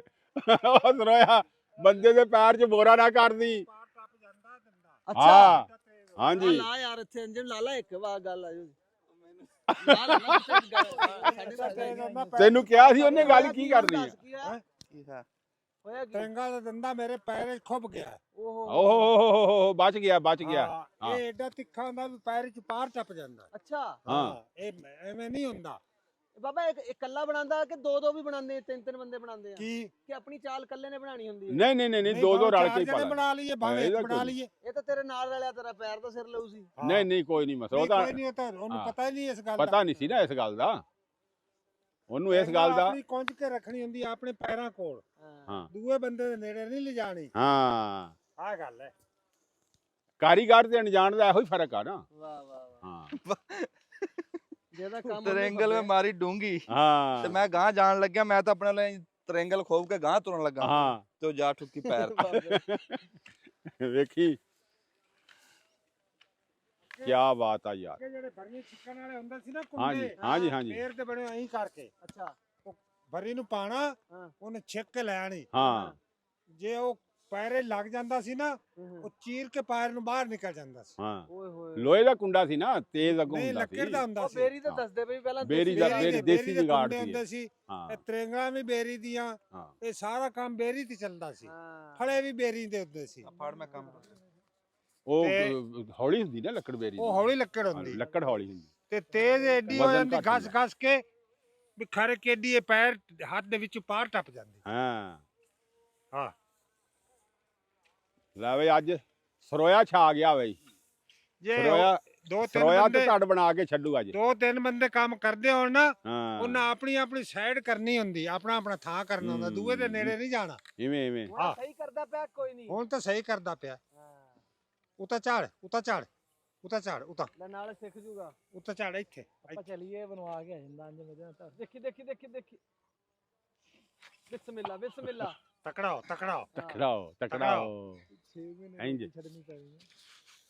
Speaker 3: ਉਹ ਸਰੋਇਆ ਬੰਦੇ ਦੇ ਪੈਰ 'ਚ ਬੋਰਾ ਨਾ ਕਰਦੀ।
Speaker 2: ਅੱਛਾ
Speaker 3: ਹਾਂ ਹਾਂਜੀ
Speaker 2: ਲਾ ਯਾਰ ਇੱਥੇ ਇੰਜਨ ਲਾ ਲਾ ਇੱਕ ਵਾਰ ਗੱਲ ਆ ਜੂ। ਲਾ ਲਾ
Speaker 3: ਤੈਨੂੰ ਕਿਹਾ ਸੀ ਉਹਨੇ ਗੱਲ ਕੀ ਕਰਨੀ ਆ।
Speaker 2: ਹੋਇਆ ਕੀ?
Speaker 4: ਟਰੰਗਾ ਦਾ ਦੰਦਾ ਮੇਰੇ ਪੈਰ 'ਚ ਖੁੱਭ ਗਿਆ।
Speaker 2: ਓਹੋ
Speaker 3: ਓਹ ਬਚ ਗਿਆ ਬਚ ਗਿਆ।
Speaker 4: ਹਾਂ, ਇਹ ਏਡਾ ਤਿੱਖਾ ਹੁੰਦਾ ਵੀ ਪੈਰ 'ਚ ਪਾਰ ਟੱਪ ਜਾਂਦਾ।
Speaker 2: ਅੱਛਾ
Speaker 3: ਹਾਂ
Speaker 4: ਇਹ ਐਵੇਂ ਨਹੀਂ ਹੁੰਦਾ।
Speaker 2: ਬਾਬਾ ਇੱਕ ਇਕੱਲਾ ਬਣਾਉਂਦਾ ਕਿ ਦੋ ਦੋ ਵੀ ਬਣਾਉਂਦੇ, ਤਿੰਨ ਤਿੰਨ ਬੰਦੇ ਬਣਾਉਂਦੇ ਆ
Speaker 4: ਕੀ
Speaker 2: ਕਿ ਆਪਣੀ ਚਾਲ ਇਕੱਲੇ ਨੇ ਬਣਾਉਣੀ ਹੁੰਦੀ ਹੈ?
Speaker 3: ਨਹੀਂ ਨਹੀਂ ਨਹੀਂ ਦੋ ਦੋ ਰਲ ਕੇ ਹੀ ਪਾ ਲੈ।
Speaker 4: ਬਣਾ ਲਈਏ ਭਾਵੇਂ
Speaker 3: ਇਹਦਾ
Speaker 4: ਇੱਕ ਬਣਾ
Speaker 3: ਕੋਈ
Speaker 4: ਲਈਏ।
Speaker 2: ਇਹ ਤਾਂ ਤੇਰੇ ਨਾਲ ਵਾਲਿਆ ਤੇਰਾ ਪੈਰ ਤਾਂ ਸਿਰ ਲਊ ਸੀ।
Speaker 3: ਨਹੀਂ ਨਹੀਂ ਕੋਈ ਨਹੀਂ ਮਸਲਾ, ਉਹ ਤਾਂ
Speaker 4: ਕੋਈ ਨਹੀਂ, ਉਹ ਤਾਂ ਉਹਨੂੰ
Speaker 3: ਹਾਂ।
Speaker 4: ਪਤਾ ਹੀ ਨਹੀਂ ਇਸ ਗੱਲ ਦਾ।
Speaker 3: ਪਤਾ ਨਹੀਂ ਸੀ ਨਾ ਇਸ ਗੱਲ ਦਾ ਉਹਨੂੰ, ਇਸ ਗੱਲ ਦਾ।
Speaker 4: ਆਪਣੀ ਕੁੰਝ ਕੇ ਰੱਖਣੀ ਹੁੰਦੀ ਆ ਆਪਣੇ ਪੈਰਾਂ ਕੋਲ,
Speaker 3: ਹਾਂ
Speaker 4: ਦੂਏ ਬੰਦੇ ਦੇ ਨੇੜੇ ਨਹੀਂ ਲਿਜਾਣੀ।
Speaker 3: ਹਾਂ
Speaker 4: ਆਹ ਗੱਲ ਹੈ।
Speaker 3: ਕਾਰੀਗਰ ਤੇ ਅਣਜਾਣ ਦਾ ਇਹੋ ਹੀ ਫਰਕ ਆ ਨਾ।
Speaker 2: ਵਾਹ ਵਾਹ ਵਾਹ
Speaker 3: ਹਾਂ
Speaker 2: ਜਿਹਦਾ ਕੰਮ
Speaker 1: ਤਰੰਗਲ ਮੈਂ ਮਾਰੀ ਡੂੰਗੀ ਤੇ
Speaker 3: ਹਾਂ
Speaker 1: ਮੈਂ ਗਾਂ ਜਾਣ ਲੱਗਿਆ। ਮੈਂ ਤਾਂ ਆਪਣੇ ਲਈ ਤਰੰਗਲ ਖੋਬ ਕੇ ਗਾਂ ਤੁਰਨ ਲੱਗਾ
Speaker 3: ਹਾਂ
Speaker 1: ਤੇ ਉਹ ਜਾ ਠੁੱਕੀ ਪੈਰ ਤੇ।
Speaker 3: ਵੇਖੀ ਕੀ ਬਾਤ ਆ ਯਾਰ।
Speaker 4: ਜਿਹੜੇ ਭਰੀ ਛਿੱਕਣ ਵਾਲੇ ਹੁੰਦੇ ਸੀ ਨਾ
Speaker 3: ਹਾਂਜੀ
Speaker 4: ਕੁੰਡੇ,
Speaker 3: ਹਾਂਜੀ ਹਾਂਜੀ
Speaker 4: ਫੇਰ ਤੇ ਬਣੇ ਐਂ ਕਰਕੇ
Speaker 2: ਅੱਛਾ
Speaker 4: ਭਰੀ ਨੂੰ ਪਾਣਾ,
Speaker 2: ਹਾਂ।
Speaker 4: ਉਹਨੇ ਛਿੱਕ ਕੇ ਲੈ ਆਣੀ।
Speaker 3: ਹਾਂ
Speaker 4: ਜੇ ਉਹ ਪੈਰੇ ਲੱਗ ਜਾਂਦਾ ਸੀ ਨਾ, ਉਹ ਚੀਰ ਕੇ ਪੈਰ ਨੂੰ ਬਾਹਰ ਨਿਕਲ ਜਾਂਦਾ ਸੀ।
Speaker 3: ਹਾਂ
Speaker 2: ਓਏ ਹੋਏ
Speaker 3: ਲੋਹੇ ਦਾ ਕੁੰਡਾ ਸੀ ਨਾ, ਤੇਜ਼ ਅੱਗੋਂ
Speaker 4: ਨਹੀਂ
Speaker 3: ਹੁੰਦਾ
Speaker 4: ਲੱਕੜ
Speaker 3: ਸੀ।
Speaker 4: ਦਾ ਹੁੰਦਾ
Speaker 2: ਉਹ
Speaker 4: ਸੀ।
Speaker 2: ਬੇਰੀ ਤਾਂ
Speaker 3: ਹਾਂ।
Speaker 2: ਦੱਸਦੇ ਪਈ ਪਹਿਲਾਂ
Speaker 3: ਬੇਰੀ ਦਾ
Speaker 2: ਦੇਸੀ
Speaker 3: ਦੇਸੀ
Speaker 4: ਦੇ
Speaker 3: ਜੁਗਾੜ
Speaker 4: ਕੁੰਡੇ
Speaker 3: ਸੀ।
Speaker 4: ਹੁੰਦੇ ਸੀ।
Speaker 3: ਹਾਂ
Speaker 4: ਇਹ ਤਰੇਂਗਾਂ ਵੀ ਬੇਰੀ ਦੀਆਂ,
Speaker 3: ਹਾਂ
Speaker 4: ਇਹ ਸਾਰਾ ਕੰਮ ਬੇਰੀ ਤੇ ਚੱਲਦਾ ਸੀ।
Speaker 2: ਹਾਂ
Speaker 4: ਫੜੇ ਵੀ ਬੇਰੀ ਦੇ ਹੁੰਦੇ ਸੀ।
Speaker 1: ਫੜ ਮੈਂ ਕੰਮ
Speaker 3: ਉਹ
Speaker 4: ਤੇ-
Speaker 3: ਹੌਲੀ ਹੁੰਦੀ ਨਾ ਲੱਕੜ ਬੇਰੀ
Speaker 4: ਉਹ ਹੌਲੀ ਲੱਕੜ ਹੁੰਦੀ
Speaker 3: ਲੱਕੜ ਹੌਲੀ ਹੁੰਦੀ।
Speaker 4: ਤੇ ਤੇਜ਼ ਐਡੀ ਹੋ
Speaker 3: ਵਜ਼ਨ
Speaker 4: ਜਾਂਦੀ
Speaker 3: ਘੱਟ
Speaker 4: ਘਸ
Speaker 3: ਹੁੰਦਾ।
Speaker 4: ਘਸ ਕੇ ਵੀ ਖਰੇ ਕਿੱਡੀ ਇਹ ਪੈਰ ਹੱਥ ਦੇ ਵਿੱਚੋਂ ਪਾਰ ਟੱਪ ਜਾਂਦੀ।
Speaker 3: ਹਾਂ
Speaker 4: ਹਾਂ
Speaker 3: ਲੈ ਬਈ ਅੱਜ ਸਰੋਇਆ ਛਾ ਗਿਆ ਬਈ।
Speaker 4: ਜੇ
Speaker 3: ਸਰੋਇਆ
Speaker 4: ਦੋ ਤਿੰਨ
Speaker 3: ਸਰੋਇਆ ਤੇ
Speaker 4: ਬੰਦੇ
Speaker 3: ਧੜ ਬਣਾ ਕੇ ਛੱਡੂ ਅੱਜ।
Speaker 4: ਦੋ ਤਿੰਨ ਬੰਦੇ ਕੰਮ ਕਰਦੇ ਹੋਣ ਨਾ,
Speaker 3: ਹਾਂ
Speaker 4: ਉਹਨਾਂ ਆਪਣੀ ਆਪਣੀ ਸਾਈਡ ਕਰਨੀ ਹੁੰਦੀ, ਆਪਣਾ ਆਪਣਾ ਥਾਂ ਕਰਨਾ ਹੁੰਦਾ, ਦੂਏ ਦੇ ਨੇੜੇ ਨਹੀਂ ਜਾਣਾ।
Speaker 3: ਇਵੇਂ ਇਵੇਂ
Speaker 2: ਹੁਣ
Speaker 4: ਹਾਂ।
Speaker 2: ਸਹੀ ਕਰਦਾ ਪਿਆ ਕੋਈ ਨਹੀਂ।
Speaker 4: ਹੁਣ ਤਾਂ ਸਹੀ ਕਰਦਾ ਪਿਆ। ਉਤਾ ਝਾੜ ਉਤਾ ਝਾੜ ਉਤਾ ਝਾੜ ਉਤਾ
Speaker 2: ਲੈ ਨਾਲ ਸਿੱਖ ਜੂਗਾ।
Speaker 4: ਉਤਾ ਝਾੜ ਇੱਥੇ।
Speaker 2: ਆਪਾਂ ਚਲੀਏ ਬਣਵਾ ਕੇ ਆ ਜਾਂਦਾ ਅੰਜ ਵਜੇ ਤਾਂ। ਦੇਖੀ ਦੇਖੀ ਦੇਖੀ ਦੇਖੀ ਬਿਸਮਿਲ੍ਲਾ ਬਿਸਮਿਲ੍ਲਾ।
Speaker 4: ਤਕੜਾ ਹੋ ਤਕੜਾ ਹੋ।
Speaker 3: ਤਕੜਾਓ ਤਕੜਾਓ
Speaker 2: 6 ਮਹੀਨੇ
Speaker 3: ਇੰਜ
Speaker 2: ਛੱਡਣੀ ਪੈਣੀ।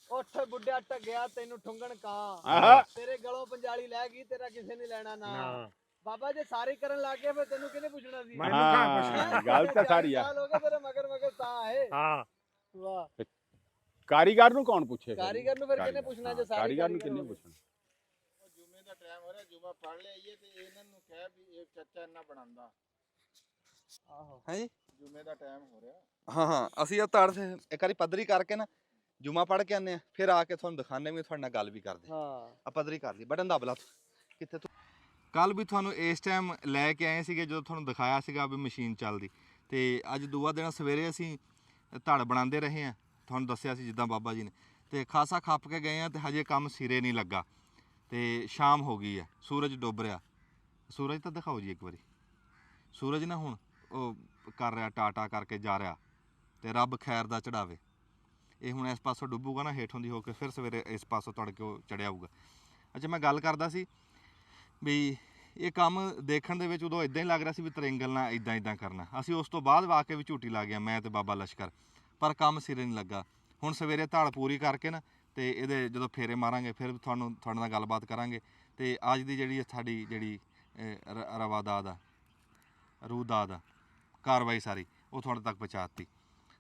Speaker 2: ਉੱਠ ਬੁੱਢਾ ਟੱਗਿਆ ਤੈਨੂੰ ਠੁੰਗਣ
Speaker 3: ਆਹਾ।
Speaker 2: ਕਾਂ, ਤੇਰੇ ਗਲੋਂ ਪੰਜਾਲੀ ਲੈ ਗਈ, ਤੇਰਾ ਕਿਸੇ ਨੇ ਲੈਣਾ ਨਾ।
Speaker 4: ਨਾ
Speaker 2: ਬਾਬਾ ਜੇ ਸਾਰੇ ਕਰਨ ਲੱਗ ਗਏ ਫਿਰ ਤੈਨੂੰ ਕਿਹਨੇ ਪੁੱਛਣਾ ਸੀ?
Speaker 4: ਮੈਨੂੰ ਕਹਾਂ
Speaker 3: ਹਾਂ
Speaker 4: ਪੁੱਛਣਾ।
Speaker 3: ਗੱਲ ਤਾਂ ਸਾਰੀ ਆ।
Speaker 2: 40 ਸਾਲ ਹੋ ਗਏ ਤੇਰੇ ਮਗਰ ਮਗਰ ਤਾਂ ਹੈ।
Speaker 4: ਹਾਂ
Speaker 2: ਵਾਹ
Speaker 3: ਕਾਰੀਗਰ ਨੂੰ ਕੌਣ ਪੁੱਛੇਗਾ?
Speaker 2: ਕਾਰੀਗਰ ਨੂੰ ਫਿਰ ਕਿਹਨੇ ਪੁੱਛਣਾ ਜੇ ਸਾਰੇ
Speaker 3: ਕਾਰੀਗਰ ਨੂੰ ਕਿਹਨੇ ਪੁੱਛਣਾ?
Speaker 6: ਜੁਮੇ ਦਾ ਟਾਈਮ ਹੋ ਰਿਹਾ, ਜੁਮਾ ਪੜ ਲਿਆਈਏ ਤੇ ਇਹਨਾਂ ਨੂੰ ਕਹਿ ਵੀ ਇਹ ਚਾਚਾ ਇੰਨਾ ਬਣਾਉਂਦਾ।
Speaker 2: ਆਹੋ
Speaker 1: ਹੈ ਜੀ
Speaker 6: ਜੁਮੇ ਦਾ ਟਾਈਮ ਹੋ ਰਿਹਾ।
Speaker 1: ਹਾਂ ਹਾਂ, ਅਸੀਂ ਇਹ ਤੜ ਇੱਕ ਵਾਰੀ ਪੱਧਰੀ ਕਰਕੇ ਨਾ ਜੁਮਾ ਪੜ ਕੇ ਆਨੇ ਆ, ਫਿਰ ਆ ਕੇ ਤੁਹਾਨੂੰ ਦਿਖਾਣੇ ਵੀ, ਤੁਹਾਡੇ ਨਾਲ ਗੱਲ ਵੀ ਕਰਦੇ
Speaker 2: ਹਾਂ
Speaker 1: ਆ। ਪੱਧਰੀ ਕਰ ਲਈ, ਬਟਨ ਦਬ ਲਾ ਕਿੱਥੇ ਤੂੰ। ਕੱਲ ਵੀ ਤੁਹਾਨੂੰ ਇਸ ਟਾਈਮ ਲੈ ਕੇ ਆਏ ਸੀਗੇ ਜਦੋਂ ਤੁਹਾਨੂੰ ਦਿਖਾਇਆ ਸੀਗਾ ਵੀ ਮਸ਼ੀਨ ਚੱਲਦੀ, ਤੇ ਅੱਜ ਦੂਆ ਦਿਨ ਸਵੇਰੇ ਅਸੀਂ ਧੜ ਬਣਾਉਂਦੇ ਰਹੇ ਆ, ਤੁਹਾਨੂੰ ਦੱਸਿਆ ਸੀ ਜਿੱਦਾਂ ਬਾਬਾ ਜੀ ਨੇ, ਤੇ ਖਾਸਾ ਖੱਪ ਕੇ ਗਏ ਆ ਤੇ ਹਜੇ ਕੰਮ ਸਿਰੇ ਨਹੀਂ ਲੱਗਾ, ਤੇ ਸ਼ਾਮ ਹੋ ਗਈ ਹੈ, ਸੂਰਜ ਡੁੱਬ ਰਿਹਾ। ਸੂਰਜ ਤਾਂ ਦਿਖਾਓ ਜੀ ਇੱਕ ਵਾਰੀ। ਸੂਰਜ ਨਾ ਹੁਣ ਉਹ ਕਰ ਰਿਹਾ, ਟਾਟਾ ਕਰਕੇ ਜਾ ਰਿਹਾ, ਤੇ ਰੱਬ ਖੈਰ ਦਾ ਚੜਾਵੇ। ਇਹ ਹੁਣ ਇਸ ਪਾਸੋਂ ਡੁੱਬੂਗਾ ਨਾ ਹੇਠੋਂ ਦੀ ਹੋ ਕੇ, ਫਿਰ ਸਵੇਰੇ ਇਸ ਪਾਸੋਂ ਤੜਕੇ ਉਹ ਚੜਿਆ ਆਊਗਾ। ਅੱਛਾ, ਮੈਂ ਗੱਲ ਕਰਦਾ ਸੀ ਵੀ ਇਹ ਕੰਮ ਦੇਖਣ ਦੇ ਵਿੱਚ ਉਦੋਂ ਇਦਾਂ ਹੀ ਲੱਗ ਰਿਹਾ ਸੀ ਵੀ ਤਰਿੰਗਲ ਨਾਲ ਇਦਾਂ ਕਰਨਾ। ਅਸੀਂ ਉਸ ਤੋਂ ਬਾਅਦ ਵਾਕੇ ਵੀ ਝੂਟੀ ਲਾ ਗਿਆ, ਮੈਂ ਤੇ ਬਾਬਾ ਲਸ਼ਕਰ, ਪਰ ਕੰਮ ਸਿਰੇ ਨਹੀਂ ਲੱਗਾ। ਹੁਣ ਸਵੇਰੇ ਧੜ ਪੂਰੀ ਕਰਕੇ ਨਾ ਤੇ ਇਹਦੇ ਜਦੋਂ ਫੇਰੇ ਮਾਰਾਂਗੇ, ਫਿਰ ਤੁਹਾਡੇ ਨਾਲ ਗੱਲਬਾਤ ਕਰਾਂਗੇ। ਤੇ ਅੱਜ ਦੀ ਜਿਹੜੀ ਸਾਡੀ ਜਿਹੜੀ ਰਵਾਦਾਦ ਆ, ਰੂਹਦਾਦ ਆ, ਕਾਰਵਾਈ ਸਾਰੀ ਉਹ ਤੁਹਾਡੇ ਤੱਕ ਪਹੁੰਚਾਤੀ।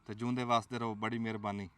Speaker 1: ਤੇ ਜੂੰਦੇ ਵਾਸਤੇ ਰਹੋ, ਬੜੀ ਮਿਹਰਬਾਨੀ।